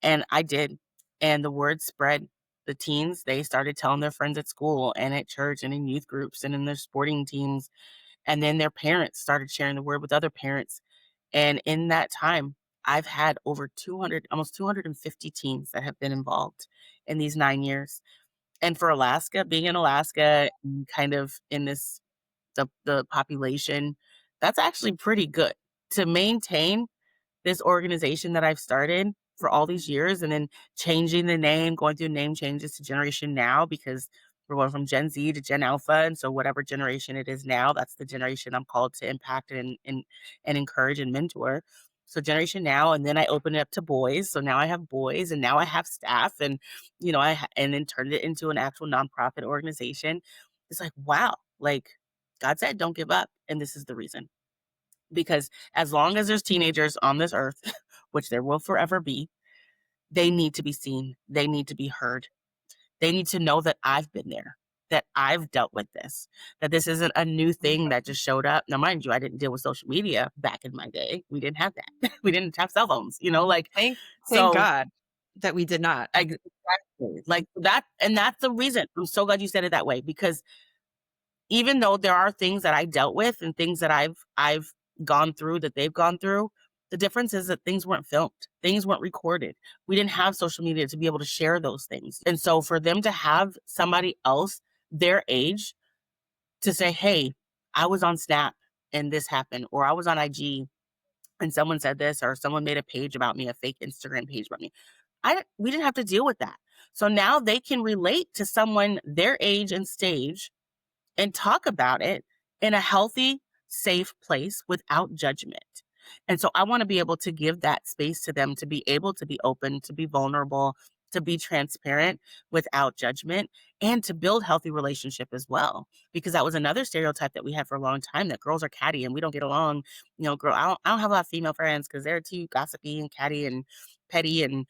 And I did. And the word spread. The teens, they started telling their friends at school and at church and in youth groups and in their sporting teams. And then their parents started sharing the word with other parents. And in that time, I've had over 200, almost 250 teams that have been involved in these 9 years. And for Alaska, being in Alaska and kind of in the population, that's actually pretty good to maintain this organization that I've started for all these years and then changing the name, going through name changes to Generation Now because we're going from Gen Z to Gen Alpha. And so whatever generation it is now, that's the generation I'm called to impact and encourage and mentor. So Generation Now, and then I opened it up to boys. So now I have boys and now I have staff and, and then turned it into an actual nonprofit organization. It's like, wow, like God said, don't give up. And this is the reason. Because as long as there's teenagers on this earth, which there will forever be, they need to be seen. They need to be heard. They need to know that I've been there, that I've dealt with this, that this isn't a new thing that just showed up. Now, mind you, I didn't deal with social media back in my day. We didn't have that. We didn't have cell phones, like, Thank so God that we did not. exactly like that. And that's the reason I'm so glad you said it that way, because even though there are things that I dealt with and things that I've gone through that they've gone through, The difference is that things weren't filmed, things weren't recorded. We didn't have social media to be able to share those things. And so for them to have somebody else their age to say, hey, I was on Snap and this happened, or I was on IG and someone said this, or someone made a page about me, a fake Instagram page about me. We didn't have to deal with that. So now they can relate to someone their age and stage and talk about it in a healthy, safe place without judgment. And so I want to be able to give that space to them to be able to be open, to be vulnerable, to be transparent without judgment, and to build healthy relationship as well. Because that was another stereotype that we had for a long time, that girls are catty and we don't get along. I don't have a lot of female friends because they're too gossipy and catty and petty and,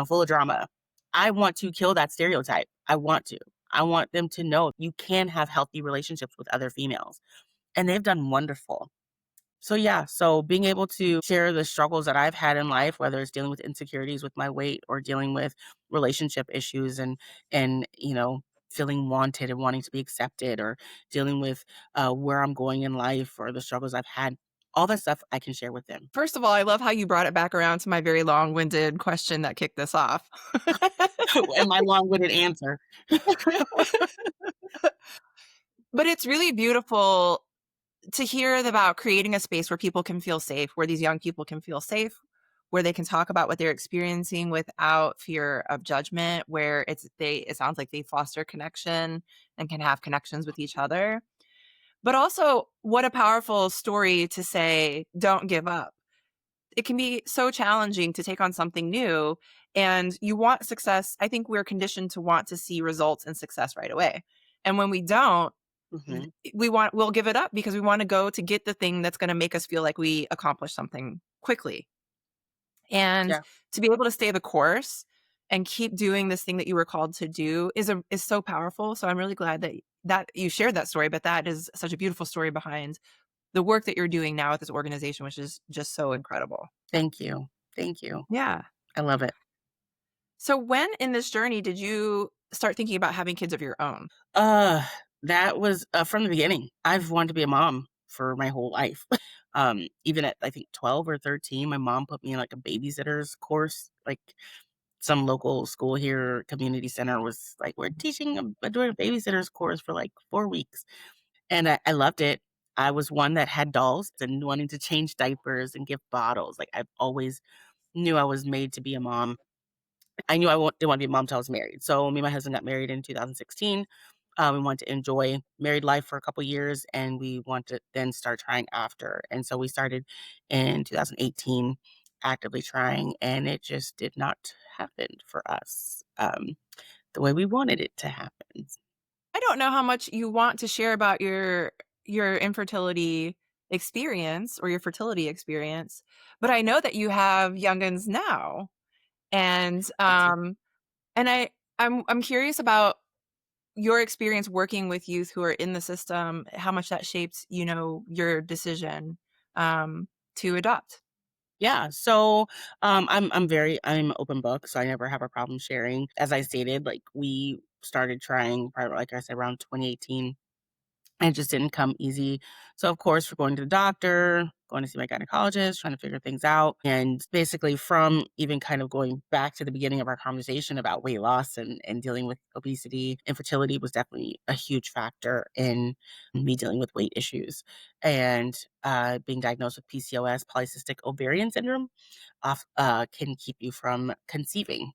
full of drama. I want to kill that stereotype. I want to. I want them to know you can have healthy relationships with other females. And they've done wonderful. So yeah, so being able to share the struggles that I've had in life, whether it's dealing with insecurities with my weight or dealing with relationship issues and feeling wanted and wanting to be accepted, or dealing with where I'm going in life or the struggles I've had, all that stuff I can share with them. First of all, I love how you brought it back around to my very long-winded question that kicked this off. And my long-winded answer. But it's really beautiful to hear about creating a space where people can feel safe, where these young people can feel safe, where they can talk about what they're experiencing without fear of judgment, where it sounds like they foster connection and can have connections with each other. But also, what a powerful story to say, don't give up. It can be so challenging to take on something new, and you want success. I think we're conditioned to want to see results and success right away. And when we don't, Hmm. we'll give it up because we want to go to get the thing that's going to make us feel like we accomplished something quickly. And Yeah. to be able to stay the course and keep doing this thing that you were called to do is so powerful. So I'm really glad that you shared that story, but that is such a beautiful story behind the work that you're doing now with this organization, which is just so incredible. Thank you. Thank you. Yeah. I love it. So when in this journey did you start thinking about having kids of your own? Uh, that was from the beginning. I've wanted to be a mom for my whole life. Even at I think 12 or 13, my mom put me in like a babysitter's course. Like some local school here, community center was like, we're doing a babysitter's course for like 4 weeks. And I loved it. I was one that had dolls and wanting to change diapers and give bottles. Like I've always knew I was made to be a mom. I knew didn't want to be a mom until I was married. So me and my husband got married in 2016. We wanted to enjoy married life for a couple years, and we wanted to then start trying after. And so we started in 2018, actively trying, and it just did not happen for us the way we wanted it to happen. I don't know how much you want to share about your infertility experience or your fertility experience, but I know that you have youngins now. And I do. and I'm curious about your experience working with youth who are in the system, how much that shapes, your decision to adopt. Yeah. So I'm open book, so I never have a problem sharing. As I stated, like we started trying probably like I said around 2018. And it just didn't come easy. So, of course, we're going to the doctor, going to see my gynecologist, trying to figure things out. And basically, from even kind of going back to the beginning of our conversation about weight loss and dealing with obesity, infertility was definitely a huge factor in me dealing with weight issues. And being diagnosed with PCOS, polycystic ovarian syndrome, can keep you from conceiving.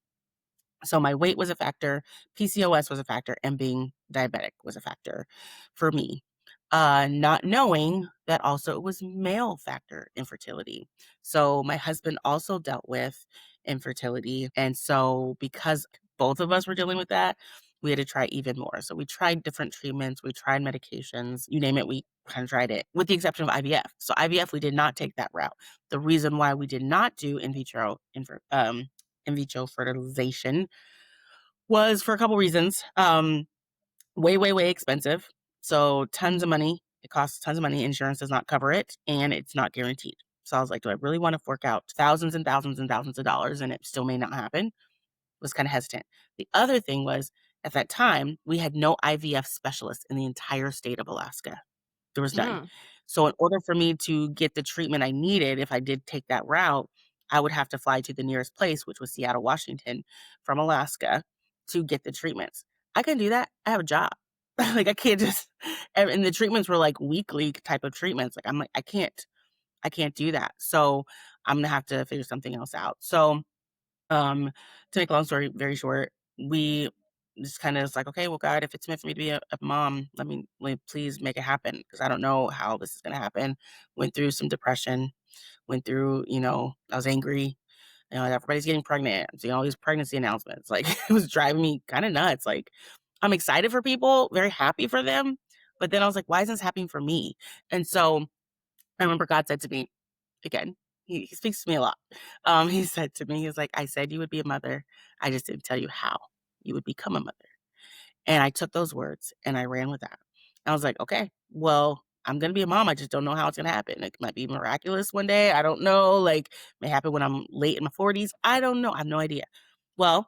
So my weight was a factor, PCOS was a factor, and being diabetic was a factor for me. Not knowing that also it was male factor infertility. So my husband also dealt with infertility. And so because both of us were dealing with that, we had to try even more. So we tried different treatments, we tried medications, you name it, we kind of tried it, with the exception of IVF. So IVF, we did not take that route. The reason why we did not do in vitro fertilization was for a couple reasons. Way, way, way expensive. So tons of money. It costs tons of money. Insurance does not cover it, and it's not guaranteed. So I was like, do I really want to fork out thousands and thousands and thousands of dollars and it still may not happen? Was kind of hesitant. The other thing was at that time, we had no IVF specialists in the entire state of Alaska. There was none. Mm. So in order for me to get the treatment I needed, if I did take that route, I would have to fly to the nearest place, which was Seattle, Washington, from Alaska to get the treatments. I couldn't do that. I have a job. Like I can't just and the treatments were like weekly type of treatments. Like I'm like, I can't do that. So I'm gonna have to figure something else out. So to make a long story very short, we just kind of was like, okay, well, God, if it's meant for me to be a mom, let me please make it happen because I don't know how this is gonna happen. Went through some depression, went through, I was angry. Everybody's getting pregnant. I'm seeing all these pregnancy announcements. Like it was driving me kind of nuts. Like I'm excited for people, very happy for them. But then I was like, why isn't this happening for me? And so I remember God said to me, again, he speaks to me a lot. He said to me, he was like, I said you would be a mother. I just didn't tell you how you would become a mother. And I took those words and I ran with that. I was like, okay, well, I'm going to be a mom. I just don't know how it's going to happen. It might be miraculous one day. I don't know. Like, it may happen when I'm late in my 40s. I don't know. I have no idea. Well,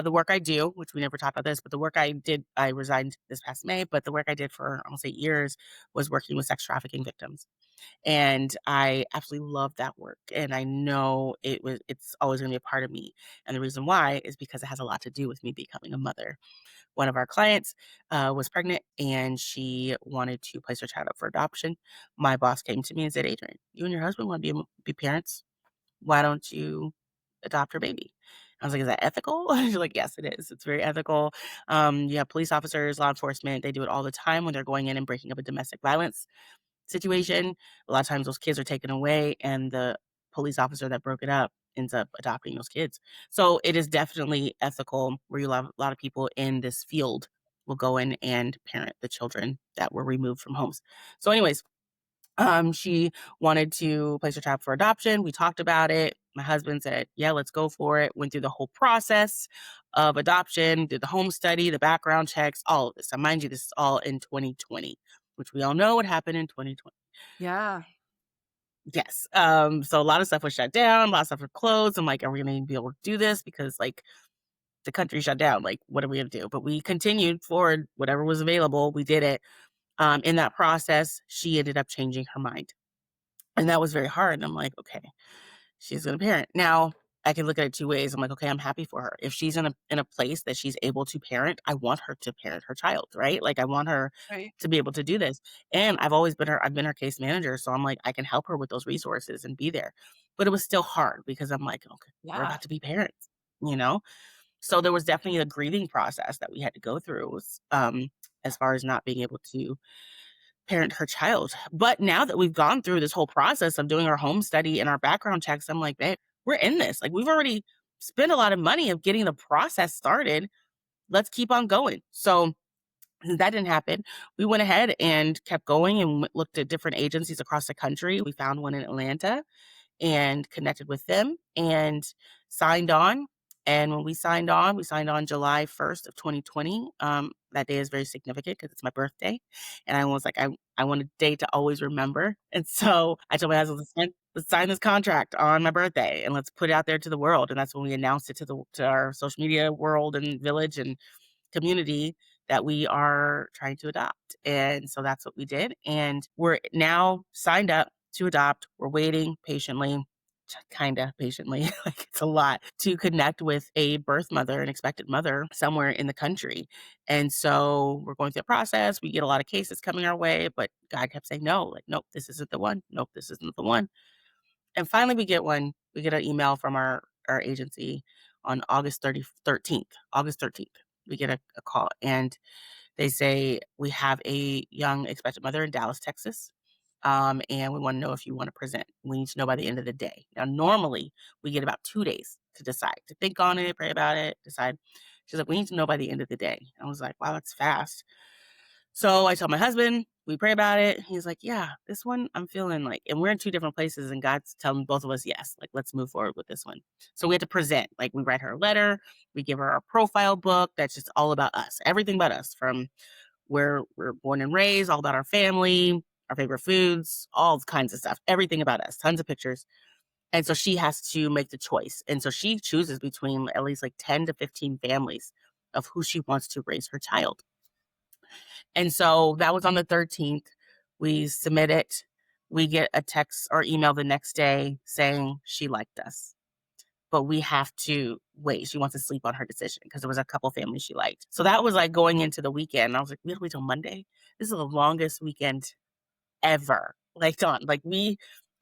the work I do, which we never talked about this, but the work I did, I resigned this past May, but the work I did for almost 8 years was working with sex trafficking victims. And I absolutely love that work. And I know it's always going to be a part of me. And the reason why is because it has a lot to do with me becoming a mother. One of our clients was pregnant and she wanted to place her child up for adoption. My boss came to me and said, Adrienne, you and your husband want to be parents. Why don't you adopt her baby? I was like, is that ethical? She's like, yes, it is. It's very ethical. You have police officers, law enforcement. They do it all the time when they're going in and breaking up a domestic violence situation. A lot of times those kids are taken away and the police officer that broke it up ends up adopting those kids. So it is definitely ethical where you have a lot of people in this field will go in and parent the children that were removed from homes. So anyways, she wanted to place her child for adoption. We talked about it. My husband said, yeah, let's go for it. Went through the whole process of adoption, did the home study, the background checks, all of this. And mind you, this is all in 2020, which we all know what happened in 2020. Yeah. Yes. So a lot of stuff was shut down, a lot of stuff was closed. I'm like, are we gonna be able to do this? Because like the country shut down. Like, what are we gonna do? But we continued forward, whatever was available, we did it. In that process, she ended up changing her mind. And that was very hard. And I'm like, okay, she's gonna parent. Now I can look at it two ways. I'm like, okay, I'm happy for her. If she's in a place that she's able to parent, I want her to parent her child, right? Like I want her Right. to be able to do this. And I've been her case manager. So I'm like, I can help her with those resources and be there. But it was still hard because I'm like, okay, we're Yeah. about to be parents, you know? So there was definitely a grieving process that we had to go through as far as not being able to parent her child. But now that we've gone through this whole process of doing our home study and our background checks, I'm like, babe, we're in this. Like we've already spent a lot of money of getting the process started. Let's keep on going. So that didn't happen. We went ahead and kept going and looked at different agencies across the country. We found one in Atlanta and connected with them and signed on. And when we signed on July 1st of 2020. That day is very significant because it's my birthday. And I was like, I want a day to always remember. And so I told my husband, let's sign this contract on my birthday and let's put it out there to the world. And that's when we announced it to our social media world and village and community that we are trying to adopt. And so that's what we did. And we're now signed up to adopt. We're waiting patiently, kind of patiently, like it's a lot to connect with a birth mother, an expected mother somewhere in the country. And so we're going through the process. We get a lot of cases coming our way, but God kept saying, no, like, nope, this isn't the one. Nope, this isn't the one. And finally we get one. We get an email from our agency on August 13th. We get a call and they say, we have a young expected mother in Dallas, Texas. And we want to know if you want to present. We need to know by the end of the day. Now, normally we get about 2 days to decide, to think on it, pray about it, decide. She's like, we need to know by the end of the day. I was like, wow, that's fast. So I told my husband, we pray about it. He's like, yeah, this one I'm feeling like, and we're in two different places and God's telling both of us, yes, like, let's move forward with this one. So we had to present, like we write her a letter, we give her a profile book that's just all about us, everything about us from where we're born and raised, all about our family, our favorite foods, all kinds of stuff, everything about us, tons of pictures. And so she has to make the choice. And so she chooses between at least like 10 to 15 families of who she wants to raise her child. And so that was on the 13th. We submit it. We get a text or email the next day saying she liked us, but we have to wait. She wants to sleep on her decision because there was a couple families she liked. So that was like going into the weekend. I was like, we have to wait till Monday. This is the longest weekend ever. Like done.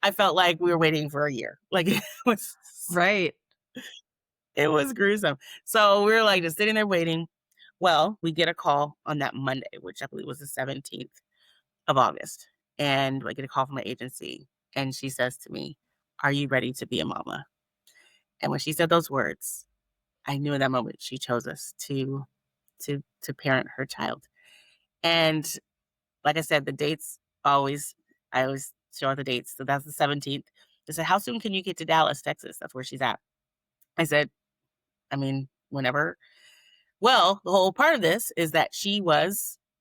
I felt like we were waiting for a year. Like Right. it was gruesome. So we were like just sitting there waiting. Well, we get a call on that Monday, which I believe was the 17th of August. And I get a call from my agency. And she says to me, "Are you ready to be a mama?" And when she said those words, I knew in that moment she chose us to parent her child. And like I said, the dates always I always show her the dates. So that's the 17th. They said, "How soon can you get to Dallas, Texas?" That's where she's at. I said, "I mean, whenever." Well, the whole part of this is that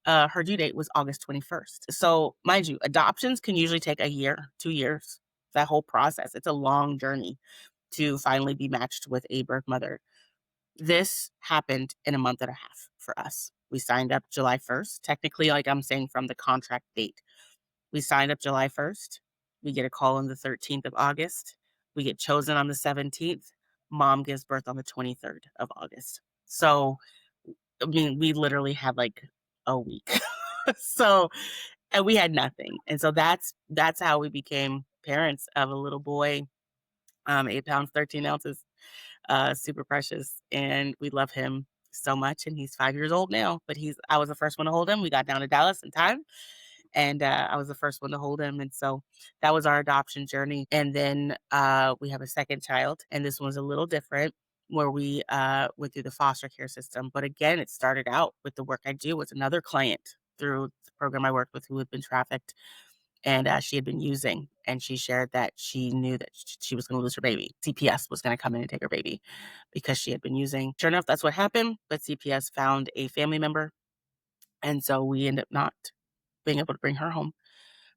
her due date was August 21st. So mind you, adoptions can usually take a year, 2 years. That whole process. It's a long journey to finally be matched with a birth mother. This happened in a month and a half for us. We signed up July 1st. Technically, like I'm saying from the contract date, we signed up July 1st. We get a call on the 13th of August. We get chosen on the 17th. Mom gives birth on the 23rd of August. So, I mean, we literally had like a week. So, and we had nothing. And so that's how we became parents of a little boy, 8 pounds, 13 ounces, super precious. And we love him so much. And he's 5 years old now, but I was the first one to hold him. We got down to Dallas in time. And I was the first one to hold him. And so that was our adoption journey. And then we have a second child. And this one's a little different where we went through the foster care system. But again, it started out with the work I do with another client through the program I worked with who had been trafficked and she had been using. And she shared that she knew that she was going to lose her baby. CPS was going to come in and take her baby because she had been using. Sure enough, that's what happened. But CPS found a family member. And so we ended up not being able to bring her home.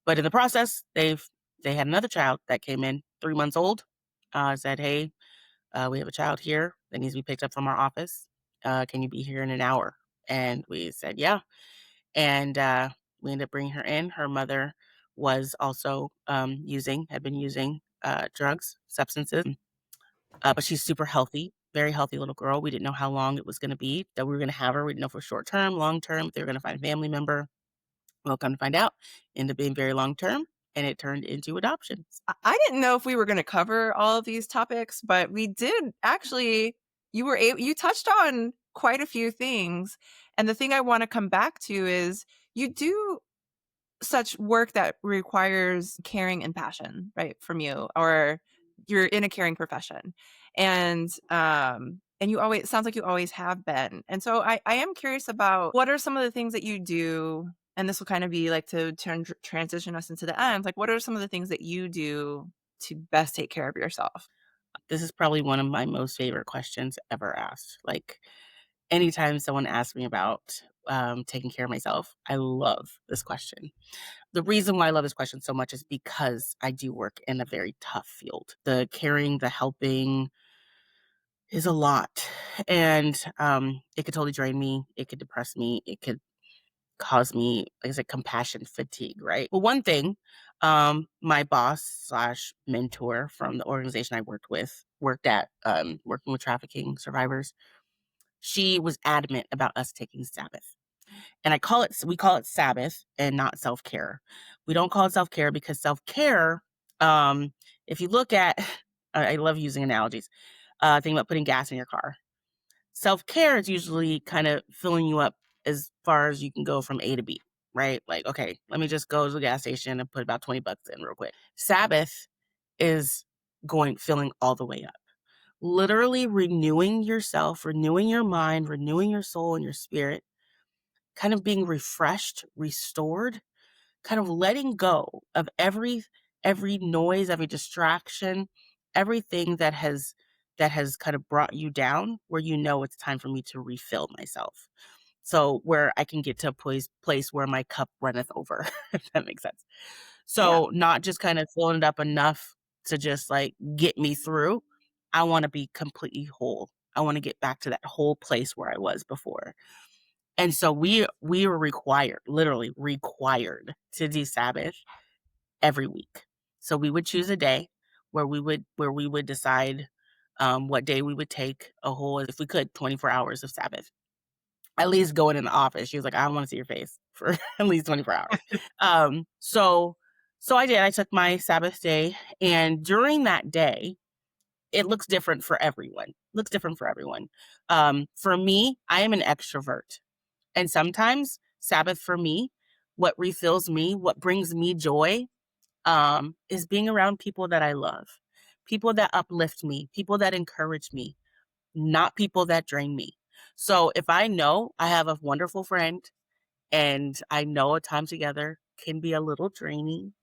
But in the process, they had another child that came in 3 months old, said, "Hey, we have a child here that needs to be picked up from our office. Can you be here in an hour?" And we said, "Yeah." And we ended up bringing her in. Her mother was also had been using drugs, substances, but she's super healthy, very healthy little girl. We didn't know how long it was going to be that we were going to have her. We didn't know for short term, long term, if they were going to find a family member. Well, come to find out, ended up being very long term, and it turned into adoption. I didn't know if we were going to cover all of these topics, but we did actually. You touched on quite a few things, and the thing I want to come back to is you do such work that requires caring and passion, right, from you, or you're in a caring profession, and you always sounds like you always have been. And so I am curious about what are some of the things that you do, and this will kind of be like to transition us into the end. Like, what are some of the things that you do to best take care of yourself? This is probably one of my most favorite questions ever asked. Like, anytime someone asks me about taking care of myself, I love this question. The reason why I love this question so much is because I do work in a very tough field. The caring, the helping is a lot. And it could totally drain me. It could depress me. It could cause me, like I said, compassion fatigue, right? Well, one thing, my boss slash mentor from the organization I worked at, working with trafficking survivors, she was adamant about us taking Sabbath. And we call it Sabbath and not self-care. We don't call it self-care because self-care, if you look at, I love using analogies, think about putting gas in your car. Self-care is usually kind of filling you up as far as you can go from A to B, right? Like, okay, let me just go to the gas station and put about 20 bucks in real quick. Sabbath is filling all the way up. Literally renewing yourself, renewing your mind, renewing your soul and your spirit, kind of being refreshed, restored, kind of letting go of every noise, every distraction, everything that has kind of brought you down, where you know it's time for me to refill myself. So where I can get to a place where my cup runneth over, if that makes sense. Yeah. So not just kind of filling it up enough to just like get me through. I want to be completely whole. I want to get back to that whole place where I was before. And so we were required, literally required to do Sabbath every week. So we would choose a day where we would decide what day we would take a whole, if we could, 24 hours of Sabbath. At least going in the office. She was like, I don't want to see your face for at least 24 hours. Um, so so I did. I took my Sabbath day, and during that day, it looks different for everyone. Looks different for everyone. For me, I am an extrovert. And sometimes Sabbath for me, what refills me, what brings me joy, is being around people that I love, people that uplift me, people that encourage me, not people that drain me. So if I know I have a wonderful friend and I know a time together can be a little draining,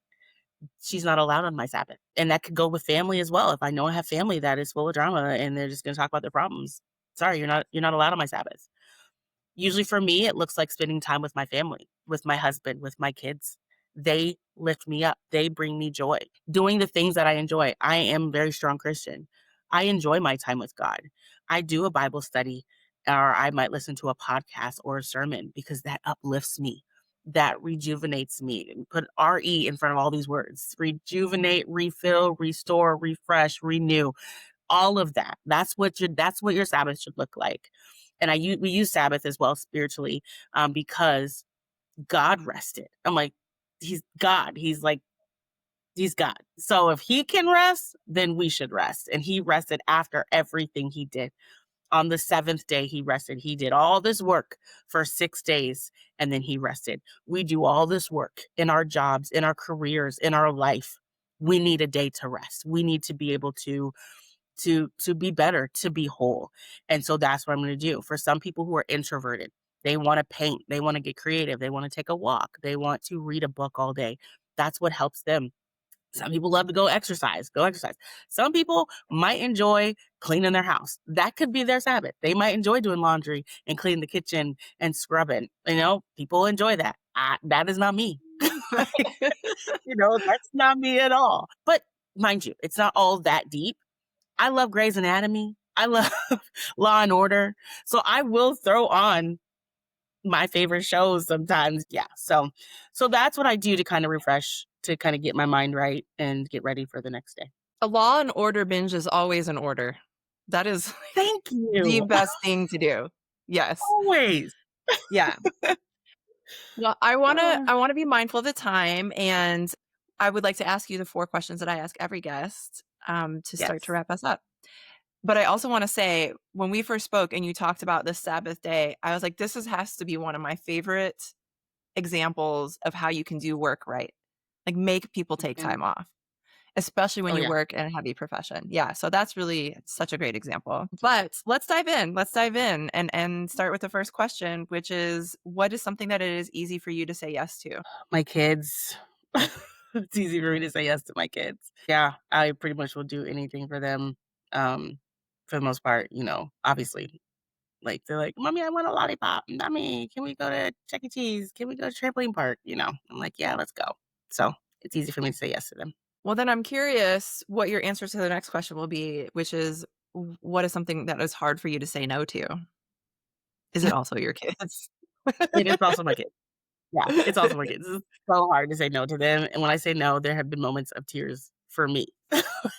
she's not allowed on my Sabbath. And that could go with family as well. If I know I have family that is full of drama and they're just going to talk about their problems, sorry, you're not allowed on my Sabbath. Usually for me, it looks like spending time with my family, with my husband, with my kids. They lift me up. They bring me joy. Doing the things that I enjoy. I am a very strong Christian. I enjoy my time with God. I do a Bible study, or I might listen to a podcast or a sermon because that uplifts me. That rejuvenates me. And put RE in front of all these words. Rejuvenate, refill, restore, refresh, renew, all of that. That's what your Sabbath should look like. And we use Sabbath as well spiritually, because God rested. I'm like, he's God. He's God. So if he can rest, then we should rest. And he rested after everything he did. On the seventh day, he rested. He did all this work for 6 days and then he rested. We do all this work in our jobs, in our careers, in our life. We need a day to rest. We need to be able to be better, to be whole. And so that's what I'm going to do. For some people who are introverted, they want to paint, they want to get creative, they want to take a walk, they want to read a book all day. That's what helps them. Some people love to go exercise, go exercise. Some people might enjoy cleaning their house. That could be their Sabbath. They might enjoy doing laundry and cleaning the kitchen and scrubbing. People enjoy that. That is not me. That's not me at all. But mind you, it's not all that deep. I love Grey's Anatomy. I love Law and Order. So I will throw on my favorite shows sometimes. Yeah. So that's what I do to kind of refresh, to kind of get my mind right and get ready for the next day. A Law and Order binge is always in order. That is Thank the you. best thing to do. Yes. Always. Yeah. Well, Uh, I wanna be mindful of the time, and I would like to ask you the 4 questions that I ask every guest, to start to yes. wrap us up. But I also wanna say, when we first spoke and you talked about the Sabbath day, I was like, has to be one of my favorite examples of how you can do work right. Like, make people take Mhm. time off, especially when Oh you yeah. work in a heavy profession. Yeah, so that's really such a great example. But let's dive in. Let's dive in and start with the first question, which is, what is something that it is easy for you to say yes to? My kids. It's easy for me to say yes to my kids. Yeah, I pretty much will do anything for them. Um, for the most part, obviously. Like, they're like, "Mommy, I want a lollipop. Mommy, can we go to Chuck E. Cheese? Can we go to trampoline park?" I'm like, "Yeah, let's go." So, it's easy for me to say yes to them. Well, then I'm curious what your answer to the next question will be, which is, what is something that is hard for you to say no to? Is it also your kids? It is also my kids. Yeah, it's also my kids. It's so hard to say no to them, and when I say no, there have been moments of tears for me,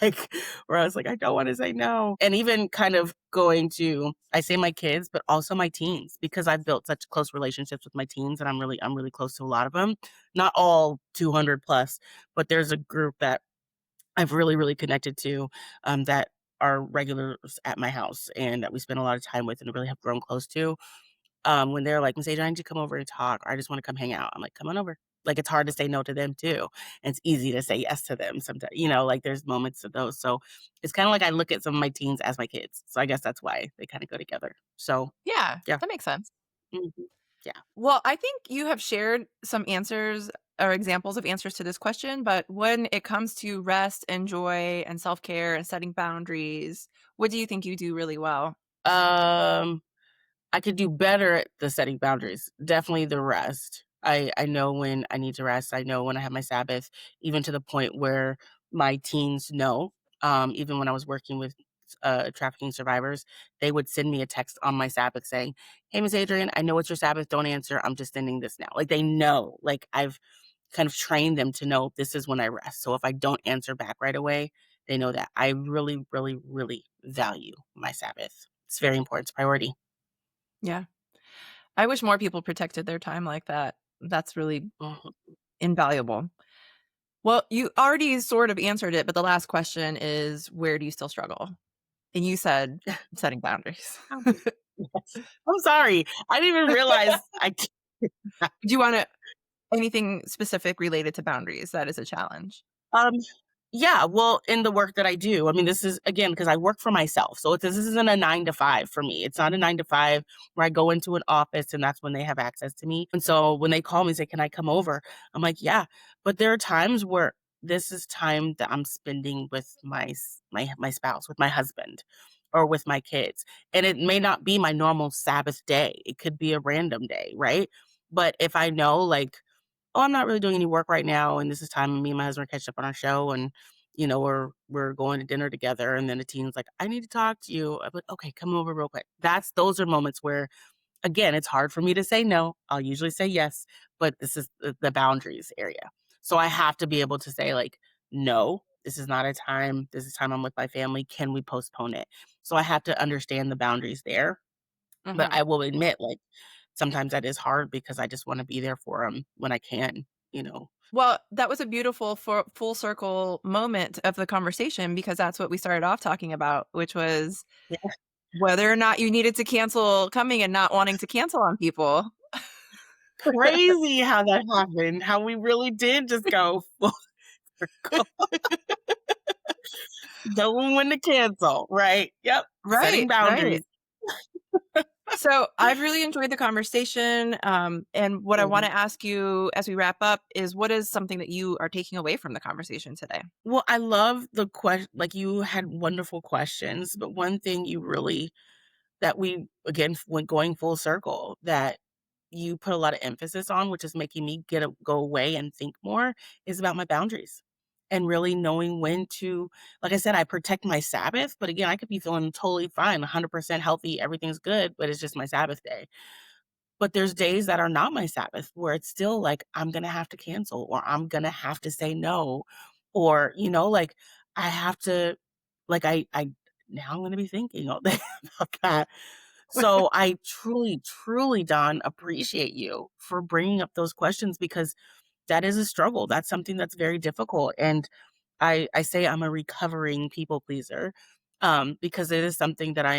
like, where I was like, "I don't wanna say no." And even kind of going to, I say my kids, but also my teens, because I've built such close relationships with my teens, and I'm really close to a lot of them. Not all 200 plus, but there's a group that I've really, really connected to, that are regulars at my house and that we spend a lot of time with and really have grown close to. When they're like, "Miss Adrienne, I need to come over and talk, or I just wanna come hang out." I'm like, "Come on over." Like, it's hard to say no to them too, and it's easy to say yes to them sometimes. Like, there's moments of those. So, it's kinda like I look at some of my teens as my kids. So, I guess that's why they kinda go together. So, Yeah, yeah. that makes sense. Mhm. Yeah. Well, I think you have shared some answers or examples of answers to this question, but when it comes to rest and joy and self-care and setting boundaries, what do you think you do really well? Um I could do better at the setting boundaries. Definitely the rest. I know when I need to rest. I know when I have my Sabbath, even to the point where my teens know. Even when I was working with trafficking survivors, they would send me a text on my Sabbath saying, "Hey, Miss Adrian, I know it's your Sabbath. Don't answer. I'm just sending this now." Like, they know. Like, kind of train them to know this is when I rest. So if I don't answer back right away, they know that I really, really, really value my Sabbath. It's very important. It's a priority. Yeah. I wish more people protected their time like that. That's really Mhm. invaluable. Well, you already sort of answered it, but the last question is, where do you still struggle? And you said setting boundaries. Boundaries. Yes. I'm sorry. I didn't even realize I Do you want to anything specific related to boundaries that is a challenge? Um, yeah, well, in the work that I do, I mean, this is again because I work for myself. So this isn't a 9 to 5 for me. It's not a 9 to 5 where I go into an office and that's when they have access to me. And so when they call me and say, "Can I come over?" I'm like, "Yeah." But there are times where this is time that I'm spending with my spouse, with my husband, or with my kids. And it may not be my normal Sabbath day. It could be a random day, right? But if I know like, oh, I'm not really doing any work right now, and this is time me and my husband catch up on our show, and we're going to dinner together, and then the teen's like, I need to talk to you. I'm like, okay, come over real quick. Those are moments where, again, it's hard for me to say no. I'll usually say yes, but this is the boundaries area. So I have to be able to say like, no, this is not a time. This is time I'm with my family. Can we postpone it? So I have to understand the boundaries there. But Mhm. I will admit, like, sometimes that is hard because I just wanna be there for them when I can, you know? Well, that was a beautiful full circle moment of the conversation because that's what we started off talking about, which was Yeah. whether or not you needed to cancel coming and not wanting to cancel on people. Crazy how that happened, how we really did just go full circle. Knowing when to cancel, right? Yep, setting Right, right. boundaries. So I've really enjoyed the conversation. And what I want Mhm. to ask you as we wrap up is what is something that you are taking away from the conversation today? Well, I love the question. Like, you had wonderful questions, but one thing you really that we again went going full circle that you put a lot of emphasis on, which is making me go away and think more, is about my boundaries and really knowing when to. Like I said, I protect my Sabbath, but again, I could be feeling totally fine, 100% healthy, everything's good, but it's just my Sabbath day. But there's days that are not my Sabbath where it's still like I'm gonna have to cancel or I'm gonna have to say no, or like I have to, like I now I'm gonna be thinking all day about that. So I truly, truly, Don, appreciate you for bringing up those questions because that is a struggle. That's something that's very difficult. And I say I'm a recovering people pleaser, because it is something that I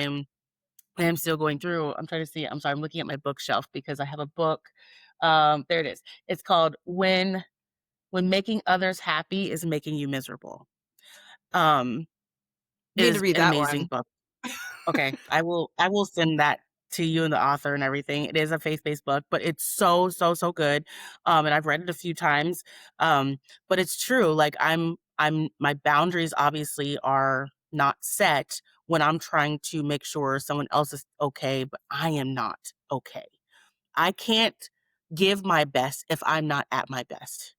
am still going through. I'm trying to see. I'm sorry. I'm looking at my bookshelf because I have a book. There it is. It's called When Making Others Happy is Making You Miserable. Um, it Need to is read an that amazing one. book. Okay, I will send that to you and the author and everything. It is a faith-based book, but it's so, so, so good. And I've read it a few times. Um, but it's true. Like I'm my boundaries obviously are not set when I'm trying to make sure someone else is okay, but I am not okay. I can't give my best if I'm not at my best.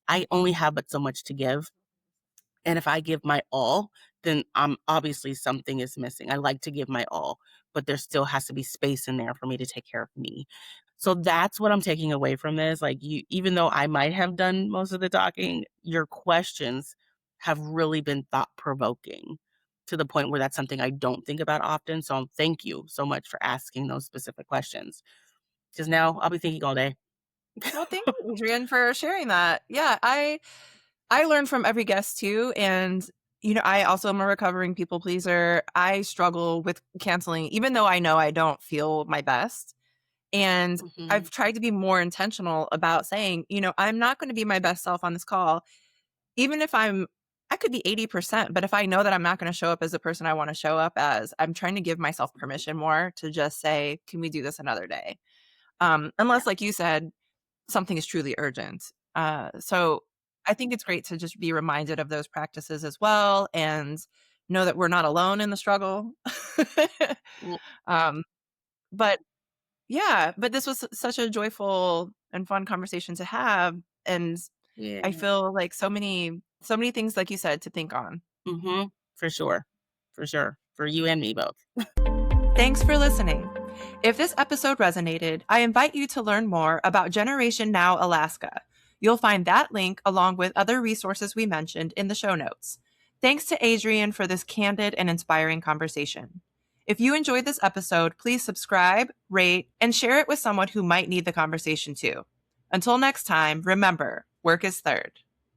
I only have but so much to give. And if I give my all, then obviously something is missing. I like to give my all, but there still has to be space in there for me to take care of me. So that's what I'm taking away from this. Like, even though I might have done most of the talking, your questions have really been thought provoking to the point where that's something I don't think about often. So thank you so much for asking those specific questions. Because now I'll be thinking all day. Well, thank you, Adrienne, for sharing that. Yeah, I learn from every guest too, and I also am a recovering people pleaser. I struggle with canceling, even though I know I don't feel my best. And Hmm. I've tried to be more intentional about saying, I'm not going to be my best self on this call, even if I could be 80%, but if I know that I'm not going to show up as the person I want to show up as, I'm trying to give myself permission more to just say, can we do this another day? Yeah. Unless, like you said, something is truly urgent. So I think it's great to just be reminded of those practices as well and know that we're not alone in the struggle. Mm. um, but yeah, but this was such a joyful and fun conversation to have. And Yeah. I feel like so many things, like you said, to think on. Hmm. For sure. For sure. For you and me both. Thanks for listening. If this episode resonated, I invite you to learn more about Generation Now Alaska. You'll find that link along with other resources we mentioned in the show notes. Thanks to Adrienne for this candid and inspiring conversation. If you enjoyed this episode, please subscribe, rate, and share it with someone who might need the conversation too. Until next time, remember, work is third.